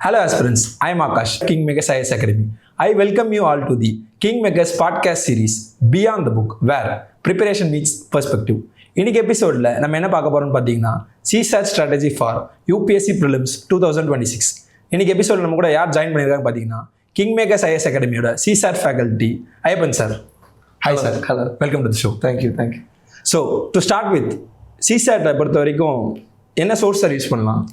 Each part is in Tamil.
Hello aspirants, I am Akash, Kingmakers IAS Academy. I welcome you all to the Kingmakers podcast series Beyond the Book, where preparation meets perspective. இன்னைக்கு எபிசோடில் நம்ம என்ன பார்க்க போகிறோம்னு பார்த்தீங்கன்னா CSAT strategy for UPSC prelims 2026. இன்னைக்கு எபிசோட் நம்ம கூட யார் ஜாயின் பண்ணியிருக்காங்க பார்த்தீங்கன்னா Kingmakers IAS Academyயோட CSAT faculty Ayyappan sir. Hi sir. Hello, welcome to the show. Thank you. So to start with CSAT பொறுத்த வரைக்கும் என்ன சோர்ஸ் சார் யூஸ் பண்ணலாம்?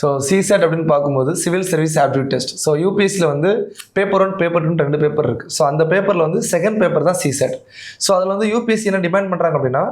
ஸோ சிசேட் அப்படின்னு பார்க்கும்போது civil service aptitude test. So யூபிஎஸ்சியில் வந்து பேப்பர் 1 பேப்பர் 2 2 பேப்பர் இருக்குது. ஸோ அந்த பேப்பரில் வந்து செகண்ட் பேப்பர் தான் சிசேட். ஸோ அதில் வந்து யூபிஎஸ்சி என்ன டிமாண்ட் பண்ணுறாங்க அப்படின்னா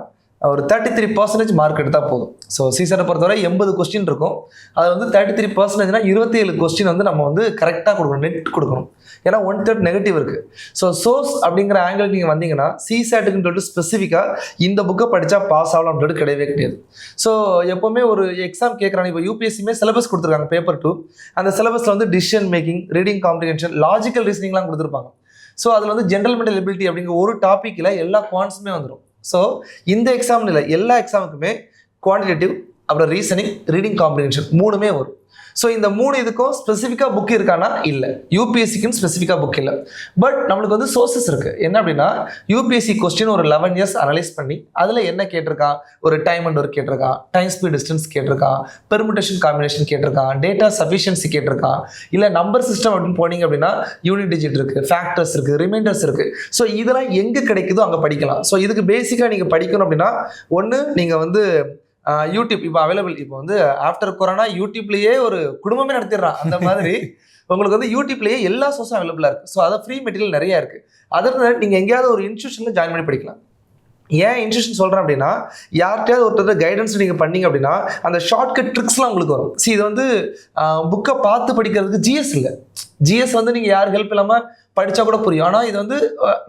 ஒரு 33% மார்க் எடுத்தால் போதும். ஸோ சிசேட்டை பொறுத்தவரை 80 கொஸ்டின் இருக்கும். அதில் வந்து 33%னா 27 கொஸ்டின் வந்து நம்ம வந்து கரெக்டாக கொடுக்கணும், நெட் கொடுக்கணும். ஏன்னா 1/3 நெகட்டிவ் இருக்குது. ஸோ சோர்ஸ் அப்படிங்கிற ஆங்கிள் நீங்கள் வந்தீங்கன்னா சிசேட்டுக்குன்னு சொல்லிட்டு ஸ்பெசிஃபிக்காக இந்த புக்கை படித்தா பாஸ் ஆகலாம் அப்படின்ட்டு கிடையவே கிடையாது. ஸோ எப்போவுமே ஒரு எக்ஸாம் கேட்குறாங்க. இப்போ யூபிஎஸ்சியுமே சிலபஸ் கொடுத்துருக்காங்க பேப்பர் 2. அந்த சிலபஸில் வந்து decision making, reading comprehension, logical ரீசனிங்லாம் கொடுத்துருப்பாங்க. ஸோ அதில் வந்து ஜென்ரல் மென்டல் எபிலிட்டி அப்படிங்கிற ஒரு டாப்பிக்கில் எல்லா குவான்ஸுமே வந்துடும். ஸோ இந்த எக்ஸாம்னு இல்லை, எல்லா எக்ஸாமுக்குமே குவான்டிடேட்டிவ், அப்புறம் ரீசனிங், ரீடிங் காம்ப்ரிஹென்ஷன் 3மே வரும். ஸோ இந்த 3 இதுக்கும் ஸ்பெசிஃபிக்காக புக் இருக்கானா? இல்லை. யூபிஎஸ்சிக்குன்னு ஸ்பெசிஃபிக்காக புக் இல்லை. பட் நம்மளுக்கு வந்து சோர்சஸ் இருக்குது. என்ன அப்படின்னா யூபிஎஸ்சி கொஸ்டின் ஒரு 11 இயர்ஸ் அனலைஸ் பண்ணி அதில் என்ன கேட்டிருக்கான், ஒரு டைம் அண்ட் ஒர்க் கேட்டிருக்கான், டைம் ஸ்பீட் டிஸ்டன்ஸ் கேட்டிருக்கான், பெர்முடேஷன் காம்பினேஷன் கேட்டிருக்கான், டேட்டா சஃபிஷியன்சி கேட்டிருக்கான், இல்லை நம்பர் சிஸ்டம் அப்படின்னு போனீங்க அப்படின்னா யூனிட் டிஜிட் இருக்குது, ஃபேக்டர்ஸ் இருக்குது, ரிமைண்டர்ஸ் இருக்குது. ஸோ இதெல்லாம் எங்கே கிடைக்குதோ அங்கே படிக்கலாம். ஸோ இதுக்கு பேசிக்காக நீங்கள் படிக்கணும் அப்படின்னா ஒன்று நீங்கள் வந்து யூடியூப் இப்போ அவைலபிள். இப்போ வந்து ஆஃப்டர் கொரோனா யூடியூப்லேயே ஒரு குடும்பமே நடத்திடுறான். அந்த மாதிரி உங்களுக்கு வந்து யூடியூப்லேயே எல்லா சோர்ஸும் அவைலபிளாக இருக்குது. ஸோ அதை ஃப்ரீ மெட்டீரியல் நிறையா இருக்குது. அதனால நீங்கள் எங்கேயாவது ஒரு இன்ஸ்டியூஷனில் ஜாயின் பண்ணி படிக்கலாம். ஏன் இன்ஸ்டியூஷன் சொல்கிறேன் அப்படின்னா யார்கிட்டயாவது ஒருத்தர் கைடன்ஸ் நீங்கள் பண்ணீங்க அப்படின்னா அந்த ஷார்ட்கட் ட்ரிக்ஸ்லாம் உங்களுக்கு வரும். இது வந்து புக்கை பார்த்து படிக்கிறதுக்கு ஜிஎஸ் இல்லை. ஜிஎஸ் வந்து நீங்கள் யார் ஹெல்ப் இல்லாமல் படித்தா கூட புரியும். ஆனால் இது வந்து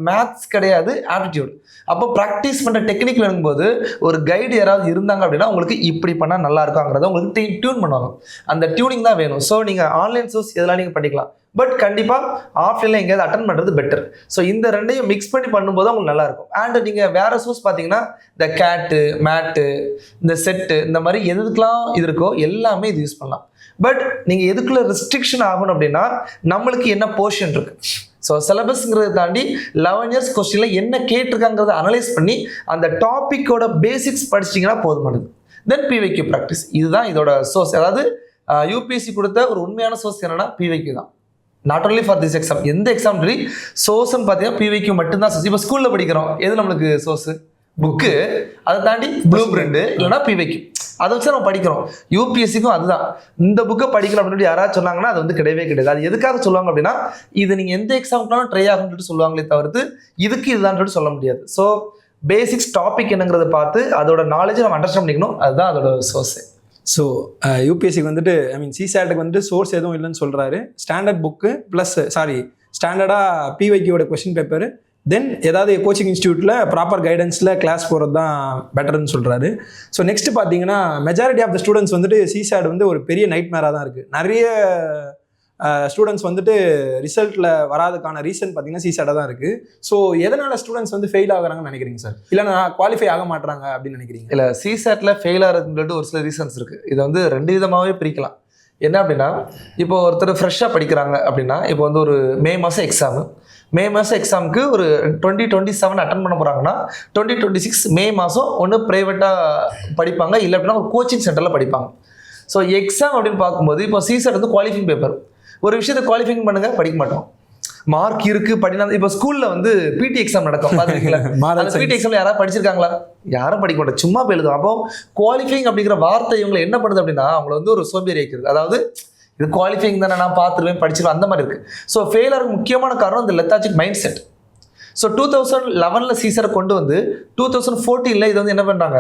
மேத்ஸ் கிடையாது, ஆப்டிடியூட். அப்போ ப்ராக்டிஸ் பண்ணுற டெக்னிக் வேணும்போது ஒரு கைடு யாராவது இருந்தாங்க அப்படின்னா உங்களுக்கு இப்படி பண்ணால் நல்லா இருக்குங்கிறத உங்களுக்கு டியூன் பண்ணுவாங்க. அந்த டியூனிங் தான் வேணும். ஸோ நீங்கள் ஆன்லைன் சோர்ஸ் எதெல்லாம் நீங்கள் படிக்கலாம். பட் கண்டிப்பாக ஆஃப்லைனில் எங்கேயாவது அட்டன் பண்ணுறது பெட்டர். ஸோ இந்த ரெண்டையும் மிக்ஸ் பண்ணி பண்ணும்போது உங்களுக்கு நல்லாயிருக்கும். அண்ட் நீங்கள் வேறு சோர்ஸ் பார்த்தீங்கன்னா இந்த கேட்டு, மேட்டு, இந்த செட்டு, இந்த மாதிரி எதுக்கெலாம் இது இருக்கோ எல்லாமே இது யூஸ் பண்ணலாம். பட் நீங்கள் எதுக்குள்ள ரெஸ்ட்ரிக்ஷன் ஆகணும் அப்படின்னா நம்மளுக்கு என்ன போர்ஷன் இருக்குது. ஸோ சிலபஸ்ங்கிறத தாண்டி 11 இயர்ஸ் கொஸ்டினில் என்ன கேட்டிருக்காங்கிறத அனலைஸ் பண்ணி அந்த டாப்பிக்கோட பேசிக்ஸ் படிச்சிட்டிங்கன்னா போதுமானது. தென் பிவைக்யூ ப்ராக்டிஸ். இதுதான் இதோட சோர்ஸ். அதாவது யூபிஎஸ்சி கொடுத்த ஒரு உண்மையான சோர்ஸ் என்னன்னா பிவைக்யூ தான். Not only for this exam, எந்த எக்ஸாம் சோர்ஸ்ன்னு பார்த்தீங்கன்னா பிவைக்யூ மட்டும்தான் சோர்ஸ். இப்போ ஸ்கூலில் படிக்கிறோம், எது நம்மளுக்கு சோர்ஸு? புக்கு. அதை தாண்டி ப்ளூ பிரிண்ட் இல்லைனா பிவைக்யூ, அதை வச்சு நம்ம படிக்கிறோம். யூபிஎஸ்சிக்கும் அதுதான். இந்த புக்கை படிக்கணும் அப்படின்னு யாராவது சொன்னாங்கன்னா அது வந்து கிடையவே கிடையாது. அது எதுக்காக சொல்லுவாங்க அப்படின்னா இது நீங்கள் எந்த எக்ஸாமுக்குனாலும் ட்ரை ஆகும்னு சொல்லுவாங்களே தவிர்த்து இதுக்கு இதுதான் சொல்ல முடியாது. ஸோ பேசிக்ஸ் டாபிக் என்னங்கிறத பார்த்து அதோட நாலேஜை நம்ம அண்டர்ஸ்டாண்ட் பண்ணிக்கணும். அதுதான் அதோட சோர்ஸு. ஸோ யூபிஎஸ்சிக்கு வந்துட்டு சிசாட்டுக்கு வந்துட்டு சோர்ஸ் எதுவும் இல்லைன்னு சொல்கிறாரு. ஸ்டாண்டர்ட் புக்கு ப்ளஸ் ஸ்டாண்டர்டாக பிவைக்யூவோட கொஸ்டின் பேப்பரு, தென் ஏதாவது கோச்சிங் இன்ஸ்டியூட்டில் ப்ராப்பர் கைடன்ஸில் கிளாஸ் போகிறது தான் பெட்டர்னு சொல்கிறாரு. ஸோ நெக்ஸ்ட் பார்த்தீங்கன்னா மெஜாரிட்டி ஆஃப் த ஸ்டூடெண்ட்ஸ் வந்துட்டு சிசாட் வந்து ஒரு பெரிய நைட் மேராக தான் இருக்குது. நிறைய ஸ்டூடெண்ட்ஸ் வந்துட்டு ரிசல்ட்டில் வராதுக்கான ரீசன் பார்த்தீங்கன்னா சிசாட்டாக தான் இருக்குது. ஸோ எதனால் ஸ்டூடெண்ட்ஸ் வந்து ஃபெயில் ஆகுறாங்கன்னு நினைக்கிறீங்க சார்? இல்லை நான் குவாலிஃபை ஆக மாட்டாங்க அப்படின்னு நினைக்கிறீங்க? இல்லை, சிசாட்டில் ஃபெயில் ஆகிறதுன்னு ஒரு சில ரீசன்ஸ் இருக்குது. இதை வந்து 2 விதமாகவே பிரிக்கலாம். என்ன அப்படின்னா இப்போ ஒருத்தர் ஃப்ரெஷ்ஷாக படிக்கிறாங்க அப்படின்னா இப்போ வந்து ஒரு மே மாதம் எக்ஸாமுக்கு ஒரு 2027 அட்டன் பண்ண போகிறாங்கன்னா 2026 மே மாதம் ஒன்று ப்ரைவேட்டாக படிப்பாங்க, இல்லை அப்படின்னா ஒரு கோச்சிங் சென்டரில் படிப்பாங்க. ஸோ எக்ஸாம் அப்படின்னு பார்க்கும்போது இப்போ சிசெட் வந்து குவாலிஃபைங் பேப்பர். ஒரு விஷயத்தை குவாலிஃபைங் பண்ணுங்கள், படிக்க மாட்டோம். மார்க் இருக்குது படினா. இப்போ ஸ்கூலில் வந்து பிடி எக்ஸாம் நடக்கும் பார்த்துருக்கீங்களா? அந்த பிடி எக்ஸாமில் யாராவது படிச்சிருக்காங்களா? யாரும் படிக்க மாட்டோம், சும்மா எழுதும். அப்போ குவாலிஃபைங் அப்படிங்கிற வார்த்தை இவங்களை என்ன பண்ணுது அப்படின்னா அவங்கள வந்து ஒரு சோம்பேறி வைக்கிறது. அதாவது இது குவாலிஃபைங் தானே, நான் பார்த்துருவேன், படிச்சிருவேன், அந்த மாதிரி இருக்குது. ஸோ ஃபெயிலாருக்கு முக்கியமான காரணம் இந்த லெத்தாஜிக் மைண்ட் செட். ஸோ 2011 சிசரை கொண்டு வந்து 2014 இது வந்து என்ன பண்ணுறாங்க,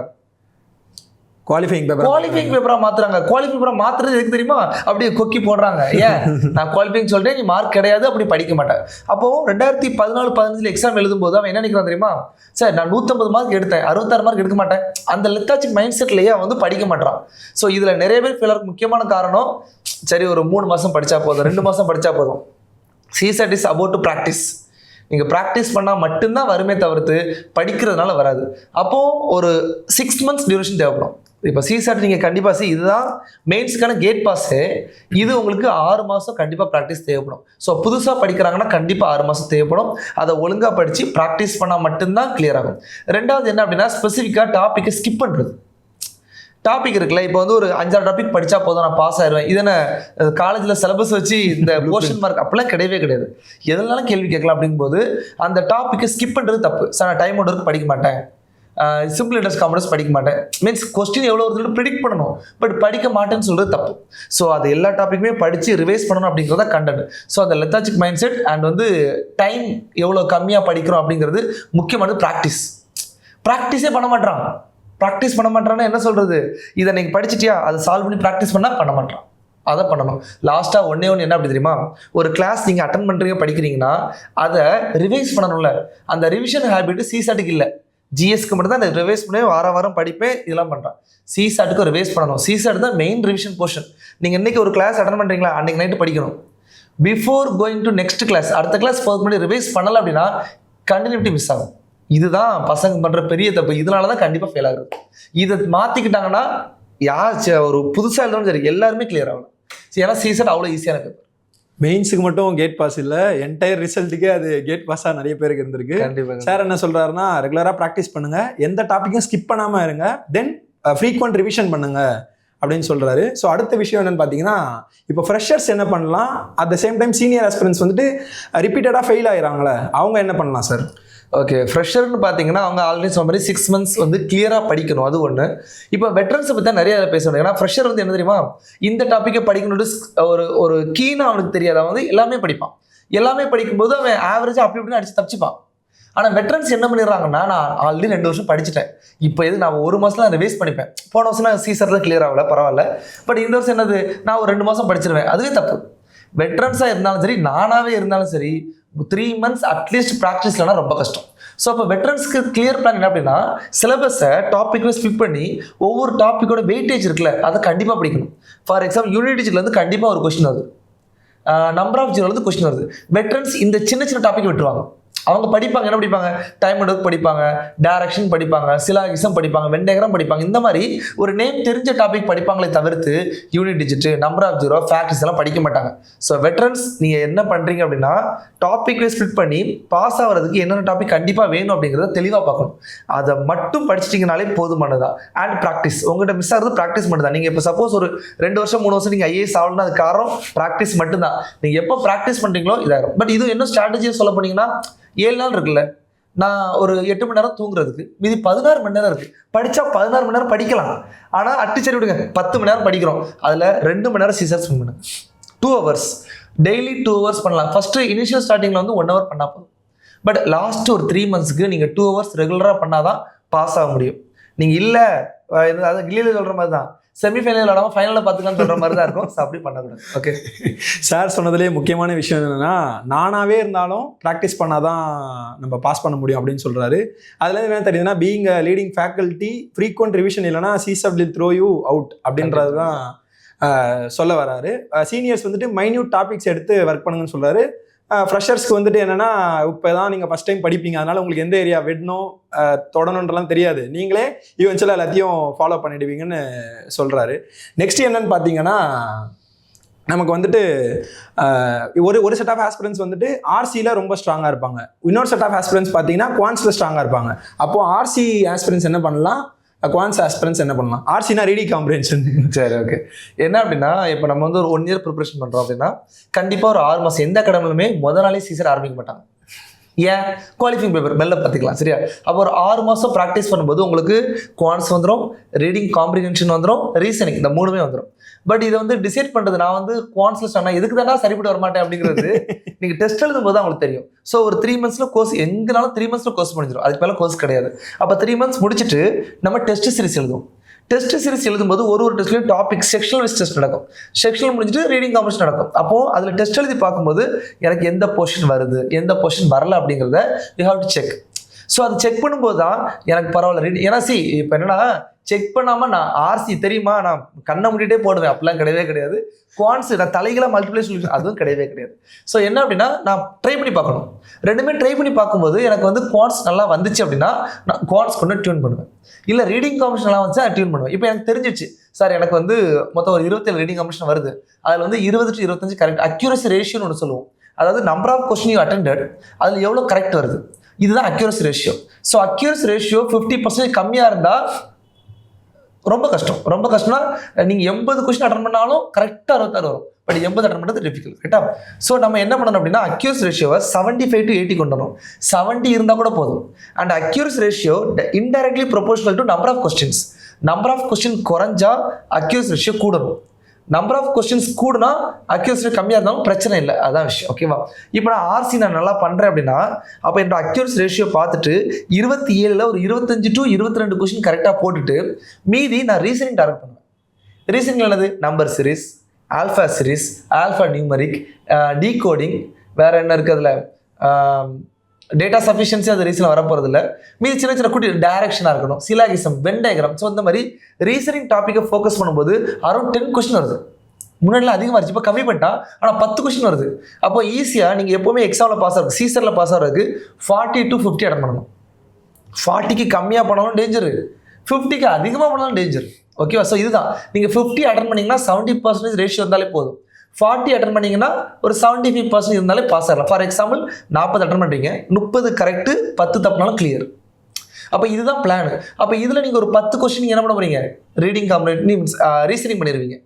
குவாலிஃபைங் பேப்பரா மாத்துறாங்க. குவாலிஃபைங் பேப்பரா மாத்துறது எதுக்கு தெரியுமா? அப்படியே கொக்கி போடுறாங்க. ஏன் நான் குவாலிஃபைங் சொல்றேன், நீ மார்க் கிடையாது, அப்படி படிக்க மாட்டேன். அப்போ 2014-15 எக்ஸாம் எழுதும்போது அவன் என்ன நினைக்கிறான் தெரியுமா? சார் நான் 150 மார்க் எடுத்தேன், 66 மார்க் எடுக்க மாட்டேன். அந்த லெத்தாச்சிக் மைண்ட் செட்லயே அவன் வந்து படிக்க மாட்டான். ஸோ இதுல நிறைய பேர் ஃபெயிலருக்கு முக்கியமான காரணம் சரி ஒரு 3 மாதம் படிச்சா போதும், 2 மாதம் படிச்சா போதும். சிசெட் இஸ் அபவுட் டு ப்ராக்டிஸ். நீங்கள் ப்ராக்டிஸ் பண்ணால் மட்டும்தான் வருமே தவிர்த்து படிக்கிறதுனால வராது. அப்போது ஒரு 6 months டியூரேஷன் தேவைப்படும். இப்போ சிசாட் நீங்கள் கண்டிப்பாக இதுதான் மெயின்ஸுக்கான கேட் பாஸு. இது உங்களுக்கு 6 மாதம் கண்டிப்பாக ப்ராக்டிஸ் தேவைப்படும். ஸோ புதுசாக படிக்கிறாங்கன்னா கண்டிப்பாக 6 மாதம் தேவைப்படும். அதை ஒழுங்காக படித்து ப்ராக்டிஸ் பண்ணால் மட்டும்தான் கிளியர் ஆகும். ரெண்டாவது என்ன அப்படின்னா ஸ்பெசிஃபிக்காக டாப்பிக்கை ஸ்கிப் பண்ணுறது. டாபிக் இருக்குல்ல, இப்போ வந்து ஒரு 5-6 டாபிக் படித்தா போதும் நான் பாஸ் ஆயிடுவேன், இதனை காலேஜில் சிலபஸ் வச்சு இந்த போர்ஷன் மார்க் அப்படிலாம் கிடையவே கிடையாது. எதனாலும் கேள்வி கேட்கலாம் அப்படிங்கும்போது அந்த டாப்பிக்கை ஸ்கிப் பண்ணுறது தப்பு. சார் நான் டைம் ஒன்று படிக்க மாட்டேன், சிம்பிள் இன்ட்ரெஸ்ட் காமர்ஸ் படிக்க மாட்டேன், மீன்ஸ் கொஸ்டின் எவ்வளோ வருதுன்னு ப்ரிடிக்ட் பண்ணணும், பட் படிக்க மாட்டேன்னு சொல்கிறது தப்பு. ஸோ அது எல்லா டாப்பிக்குமே படித்து ரிவைஸ் பண்ணணும் அப்படிங்கிறத கண்டென்ட். ஸோ அந்த லெத்தாஜிக் மைண்ட் செட் அண்ட் வந்து டைம் எவ்வளோ கம்மியாக படிக்கிறோம் அப்படிங்கிறது முக்கியமானது. ப்ராக்டிஸே பண்ண மாட்டான். ப்ராக்டிஸ் பண்ண மாட்டான்னா என்ன சொல்கிறது, இதை நீங்கள் படிச்சிட்டியா அதை சால்வ் பண்ணி ப்ராக்டிஸ் பண்ணால் பண்ண மாட்டான். அதை பண்ணணும். லாஸ்ட்டாக ஒன்றே என்ன அப்படி தெரியுமா, ஒரு கிளாஸ் நீங்கள் அட்டன் பண்ணுறீங்க படிக்கிறீங்கன்னா அதை ரிவைஸ் பண்ணணும்ல. அந்த ரிவிஷன் ஹேபிட் சிசாட்டுக்கு இல்லை, ஜிஎஸ்க்கு மட்டும் தான் ரிவைஸ் பண்ணி வாரம் படிப்பேன் இதெல்லாம் பண்ணுறான். சிசாட்டுக்கு ரிவைஸ் பண்ணணும். சிசாட் தான் மெயின் ரிவிஷன் போர்ஷன். நீங்கள் இன்றைக்கி ஒரு கிளாஸ் அட்டன் பண்ணுறீங்களா, அன்றைக்கி நைட்டு படிக்கணும். Before going to next class, அடுத்த கிளாஸ் போகிறதுக்கு முன்னாடி ரிவைஸ் பண்ணலை அப்படின்னா கண்டினியூட்டி மிஸ் ஆகும். இதுதான் பசங்க பண்ணுற பெரிய தப்பு. இதனால தான் கண்டிப்பாக ஃபெயில் ஆகுது. இதை மாற்றிக்கிட்டாங்கன்னா ஒரு புதுசாக இருந்தாலும் சரி எல்லாருமே கிளியர் ஆகலாம். ஏன்னா சிசாட் அவ்வளோ ஈஸியான பேப்பர். மெயின்ஸுக்கு மட்டும் கேட் பாஸ் இல்லை, என்டையர் ரிசல்ட்டுக்கே அது கேட் பாஸாக நிறைய பேருக்கு இருந்திருக்கு. கண்டிப்பாக சார் என்ன சொல்கிறாருன்னா ரெகுலராக ப்ராக்டிஸ் பண்ணுங்கள், எந்த டாப்பிக்கும் ஸ்கிப் பண்ணாமல் இருங்க, தென் ஃப்ரீக்வெண்ட் ரிவிஷன் பண்ணுங்கள் அப்படின்னு சொல்கிறாரு. ஸோ அடுத்த விஷயம் என்னென்னு பார்த்தீங்கன்னா, இப்போ ஃப்ரெஷர்ஸ் என்ன பண்ணலாம், at the same time senior aspirants வந்துட்டு ரிப்பீட்டடாக ஃபெயில் ஆகிறாங்களே அவங்க என்ன பண்ணலாம் சார்? ஓகே, ஃப்ரெஷர்னு பார்த்தீங்கன்னா அவங்க ஆல்ரெடி சொன்ன மாதிரி 6 months வந்து கிளியராக படிக்கணும், அது ஒன்று. இப்போ வெட்ரன்ஸை பற்றி தான் நிறைய பேசணும். ஏன்னா ஃப்ரெஷர் வந்து என்ன தெரியுமா, இந்த டாப்பிக்கை படிக்கணும்னு ஒரு கீனாக அவனுக்கு தெரியாது. அவன் வந்து எல்லாமே படிப்பான். எல்லாமே படிக்கும்போது அவன் ஆவரேஜாக அப்படி இப்படின்னு அடிச்சு தப்பிச்சுப்பான். ஆனால் வெட்ரன்ஸ் என்ன பண்ணிடுறாங்கன்னா, நான் ஆல்ரெடி 2 வருஷம் படிச்சுட்டேன், இப்போ எது நான் 1 மாதம் நான் ரிவைஸ் பண்ணிப்பேன். போன வருஷம் நான் சிசாட்டில் கிளியர் ஆகல, பரவாயில்ல, பட் இந்த வருஷம் என்னது நான் ஒரு 2 மாதம் படிச்சிருவேன், அதுவே தப்பு. வெட்ரன்ஸாக இருந்தாலும் சரி நானாகவே இருந்தாலும் சரி 3 months அட்லீஸ்ட் ப்ராக்டிஸ் இல்லைனா ரொம்ப கஷ்டம். ஸோ அப்போ வெட்ரன்ஸ்க்கு கிளியர் பிளான் என்ன அப்படின்னா, சிலபஸை டாப்பிக்கை ஸ்பிட் பண்ணி ஒவ்வொரு டாப்பிக்கோட வெயிட்டேஜ் இருக்குல்ல அதை கண்டிப்பாக படிக்கணும். ஃபார் எக்ஸாம்பிள் யூனிட் டிஜிட்லேருந்து கண்டிப்பாக ஒரு கொஸ்டின் வருது, நம்பர் ஆஃப் ஜீரோலேருந்து கொஸ்டின் வருது. வெட்ரன்ஸ் இந்த சின்ன சின்ன டாப்பிக் விட்டுருவாங்க. அவங்க படிப்பாங்க, என்ன படிப்பாங்க, டைம் அண்ட் ஒர்க் படிப்பாங்க, டைரக்ஷன் படிப்பாங்க, சிலாகிசம் படிப்பாங்க, வென் டயக்ராம் படிப்பாங்க. இந்த மாதிரி ஒரு நேம் தெரிஞ்ச டாபிக் படிப்பாங்களே தவிர்த்து unit digit, number of zero, factors எல்லாம் படிக்க மாட்டாங்க. ஸோ வெட்ரன்ஸ் நீங்கள் என்ன பண்ணுறீங்க அப்படின்னா, டாபிக் ஸ்பிளிட் பண்ணி பாஸ் ஆகிறதுக்கு என்னென்ன டாபிக் கண்டிப்பாக வேணும் அப்படிங்கிறத தெளிவாக பார்க்கணும். அதை மட்டும் படிச்சிட்டிங்கனாலே போதுமானதான். அண்ட் ப்ராக்டிஸ், உங்கள்கிட்ட மிஸ் ஆகிறது ப்ராக்டிஸ் மட்டும் தான். நீங்கள் இப்போ சப்போஸ் ஒரு 2 வருஷம் 3 வருஷம் நீங்கள் ஐஏஎஸ் ஆகணும்னா அது காரணம் ப்ராக்டிஸ் மட்டும்தான். நீங்கள் எப்போ ப்ராக்டிஸ் பண்ணுறீங்களோ இதாகும். பட் இது என்ன ஸ்ட்ராட்டஜியை சொல்ல போனீங்கன்னா, 7 நாள் இருக்குல்ல, நான் ஒரு 8 மணி நேரம் தூங்குறதுக்கு மீதி 16 மணி நேரம் இருக்குது. படித்தா 16 மணி நேரம் படிக்கலாம். ஆனால் அட்டிச்சரி விடுங்க, 10 மணி நேரம் படிக்கிறோம், அதில் 2 மணி நேரம் சிசர்ஸ் பண்ணுங்க. 2 hours டெய்லி 2 hours பண்ணலாம். ஃபஸ்ட்டு இனிஷியல் ஸ்டார்டிங்கில் வந்து 1 hour பண்ணால் போதும். பட் லாஸ்ட்டு ஒரு 3 monthsக்கு நீங்கள் 2 hours ரெகுலராக பண்ணால் தான் பாஸ் ஆக முடியும். நீங்கள் இல்லை அதை கில்லியில் சொல்கிற மாதிரி தான், செமிஃபைனல் விளாடாமல் ஃபைனலில் பார்த்துக்கலாம்னு சொல்கிற மாதிரி தான் இருக்கும். ஸோ அப்படி பண்ணக்கூடாது. ஓகே, சார் சொன்னதுலேயே முக்கியமான விஷயம் என்னென்னா, நானாகவே இருந்தாலும் ப்ராக்டிஸ் பண்ணால் தான் நம்ம பாஸ் பண்ண முடியும் அப்படின்னு சொல்கிறாரு. அதில் என்ன தெரியுதுன்னா, being a leading faculty frequent revision இல்லைனா CSAT will throw you out அப்படின்றது தான் சொல்ல வராரு. சீனியர்ஸ் வந்துட்டு மைன்யூட் டாபிக்ஸ் எடுத்து ஒர்க் பண்ணுங்கன்னு சொல்கிறாரு. ஃப்ரெஷர்ஸ்க்கு வந்துட்டு என்னென்னா, இப்போ தான் நீங்கள் ஃபஸ்ட் டைம் படிப்பீங்க, அதனால் உங்களுக்கு எந்த ஏரியா விடணும் தொடணுன்றலாம் தெரியாது, நீங்களே ஈவென்ச்சுவலாக எல்லாத்தையும் ஃபாலோ பண்ணிடுவீங்கன்னு சொல்கிறாரு. நெக்ஸ்ட் என்னன்னு பார்த்தீங்கன்னா, நமக்கு வந்துட்டு ஒரு செட் ஆஃப் ஆஸ்பிரன்ஸ் வந்துட்டு ஆர்சியில் ரொம்ப ஸ்ட்ராங்காக இருப்பாங்க, இன்னொரு செட் ஆஃப் ஆஸ்பிரன்ஸ் பார்த்தீங்கன்னா குவான்ஸில் ஸ்ட்ராங்காக இருப்பாங்க. அப்போது ஆர்சி ஆஸ்பிரன்ஸ் என்ன பண்ணலாம், குவான்ஸ் ஆஸ்பிரன்ஸ் என்ன பண்ணலாம்? ஆர்சினா ரீடிங் காம்ப்ரிஹென்ஷன். சரி, ஓகே. என்ன அப்படின்னா, இப்போ நம்ம வந்து ஒரு 1 year ப்ரிப்பரேஷன் பண்ணுறோம் அப்படின்னா கண்டிப்பாக ஒரு 6 மாதம் எந்த அகாடமிலுமே முதல் நாளே சீசர் ஆரம்பிக்க மாட்டாங்க. ஏன், குவாலிஃபைங் பேப்பர் மெல்ல பார்த்துக்கலாம், சரியா? அப்போ ஒரு 6 மாதம் ப்ராக்டிஸ் பண்ணும்போது உங்களுக்கு குவான்ஸ் வந்துடும், ரீடிங் காம்ப்ரிஹென்ஷன் வந்துடும், ரீசனிங், இந்த 3மே வந்துடும். பட் இதை வந்து டிசைட் பண்ணுறது, நான் வந்து குவான்ஸில் சொன்னால் எதுக்கு தானே சரிப்பட்டு வரமாட்டேன் அப்படிங்கிறது நீங்கள் டெஸ்ட் எழுதும் போது தான் உங்களுக்கு தெரியும். ஸோ ஒரு 3 monthsல கோர்ஸ், எங்கனாலும் 3 monthsல கோர்ஸ் முடிஞ்சிடும், அதுக்கு மேலே கோர்ஸ் கிடையாது. அப்போ 3 months முடிச்சுட்டு நம்ம டெஸ்ட் சீரிஸ் எழுதுவோம். டெஸ்ட் சீரிஸ் எழுதும்போது ஒரு டெஸ்ட்லையும் டாபிக் செக்ஷனல் வைஸ் டெஸ்ட் நடக்கும். செக்ஷனல் முடிஞ்சுட்டு ரீடிங் காம்படிஷன் நடக்கும். அப்போது அதில் டெஸ்ட் எழுதி பார்க்கும்போது எனக்கு எந்த போர்ஷன் வருது, எந்த போர்ஷன் வரல அப்படிங்கிறத you have to check. So அது செக் பண்ணும்போது தான் எனக்கு பரவாயில்ல ரீடிங். ஏன்னா இப்போ என்னன்னா, செக் பண்ணாமல் நான் ஆர்சி தெரியுமா நான் கண்ணை மூடிட்டே போடுவேன், அப்படிலாம் கிடையவே கிடையாது. குவான்ஸ் நான் தலைகளாக மல்டிப்ளை சொல்யூஷன் அதுவும் கிடையவே கிடையாது. ஸோ என்ன அப்படின்னா நான் ட்ரை பண்ணி பார்க்கணும். ரெண்டுமே ட்ரை பண்ணி பார்க்கும்போது எனக்கு வந்து குவான்ஸ் நல்லா வந்துச்சு அப்படின்னா நான் குவான்ஸ் கொண்டு டியூன் பண்ணுவேன். இல்லை ரீடிங் காம்பினேஷன் நல்லா வந்துச்சு அதை டியூன் பண்ணுவேன். இப்போ எனக்கு தெரிஞ்சிச்சு சார் எனக்கு வந்து மொத்தம் ஒரு 27 ரீடிங் காம்பினேஷன் வருது, அதில் வந்து 20 to 25 கரெக்ட். அக்யூரசி ரேஷியோன்னு ஒன்று சொல்லுவோம், அதாவது number of question you attended அதில் எவ்வளோ கரெக்ட் வருது, இதுதான் accuracy ratio. So accuracy ratio 50% கம்மியாக இருந்தால் ரொம்ப கஷ்டம். ரொம்ப கஷ்டம்னா நீங்கள் 80 கொஸ்டின் அட்டன் பண்ணாலும் கரெக்டாக 66 வரும், பட் 80 அட்டன் பண்ணுறது டிஃபிகல்ட். கரெக்டா? ஸோ நம்ம என்ன பண்ணணும் அப்படின்னா அக்யூரசி ரேஷியோவை 75 to 80 கொண்டு வரணும். 70 இருந்தால் கூட போதும். And accuracy ratio indirectly proportional to number of questions. Number of question குறைஞ்சா அக்யூரசி ரேஷியோ கூடணும். நம்பர் ஆஃப் கொஸ்டின்ஸ் கூடனா அக்யூரசி கம்மியாக இருந்தாலும் பிரச்சனை இல்லை, அதான் விஷயம். ஓகேவா? இப்போ நான் ஆர்சி நான் நல்லா பண்ணுறேன் அப்படின்னா அப்போ என்னோட அக்யூரசி ரேஷியோ பார்த்துட்டு 27ல் ஒரு 25 to 22 கொஸ்டின் கரெக்டாக போட்டுட்டு மீதி நான் ரீசனிங் டார்கெட் பண்ணுவேன். ரீசனிங் என்னது? Number series, alpha series, alpha numeric, decoding, வேற என்ன இருக்குது அதில், டேட்டா சஃபிஷியன்சி அது ரீசனில் வரப்போகிறது இல்லை. மீதி சின்ன சின்ன குட்டி டைரக்ஷனாக இருக்கணும், சிலாகிசம், வென் டயக்ராம். ஸோ இந்த மாதிரி ரீசனிங் டாப்பிக்கை ஃபோக்கஸ் பண்ணும்போது அரௌண்ட் 10 கொஸ்டின் வருது. முன்னாடிலாம் அதிகமாக இருந்துச்சு, இப்போ கம்மி பண்ணிட்டா ஆனால் 10 கொஸ்டின் வருது. அப்போ ஈஸியாக நீங்கள் எப்போவுமே எக்ஸாமில் பாஸ் ஆகுது, சீசரில் பாஸ் ஆகிறதுக்கு 40 to 50 அட்டன் பண்ணணும். 40க்கு கம்மியாக பண்ணாலும் டேஞ்சரு, 50க்கு அதிகமாக பண்ணாலும் டேஞ்சர். ஓகேவா? ஸோ இதுதான் நீங்கள் 50 அட்டன் பண்ணிங்கன்னா 70% ரேஷியோ இருந்தாலே போதும். 40 அட்டன் பண்ணிங்கன்னா ஒரு 75% இருந்தாலே பாஸ் ஆகலாம். ஃபார் எக்ஸாம்பிள் 40 அட்டன் பண்ணுறீங்க, 30 கரெக்டு, 10 தப்புனாலும் கிளியர். அப்போ இதுதான் பிளான். அப்போ இதில் நீங்கள் ஒரு 10 கொஸ்டின் என்ன பண்ண போறீங்க? ரீடிங் காம்பினேஷன் மீன்ஸ் ரீசனிங் பண்ணிடுவீங்க.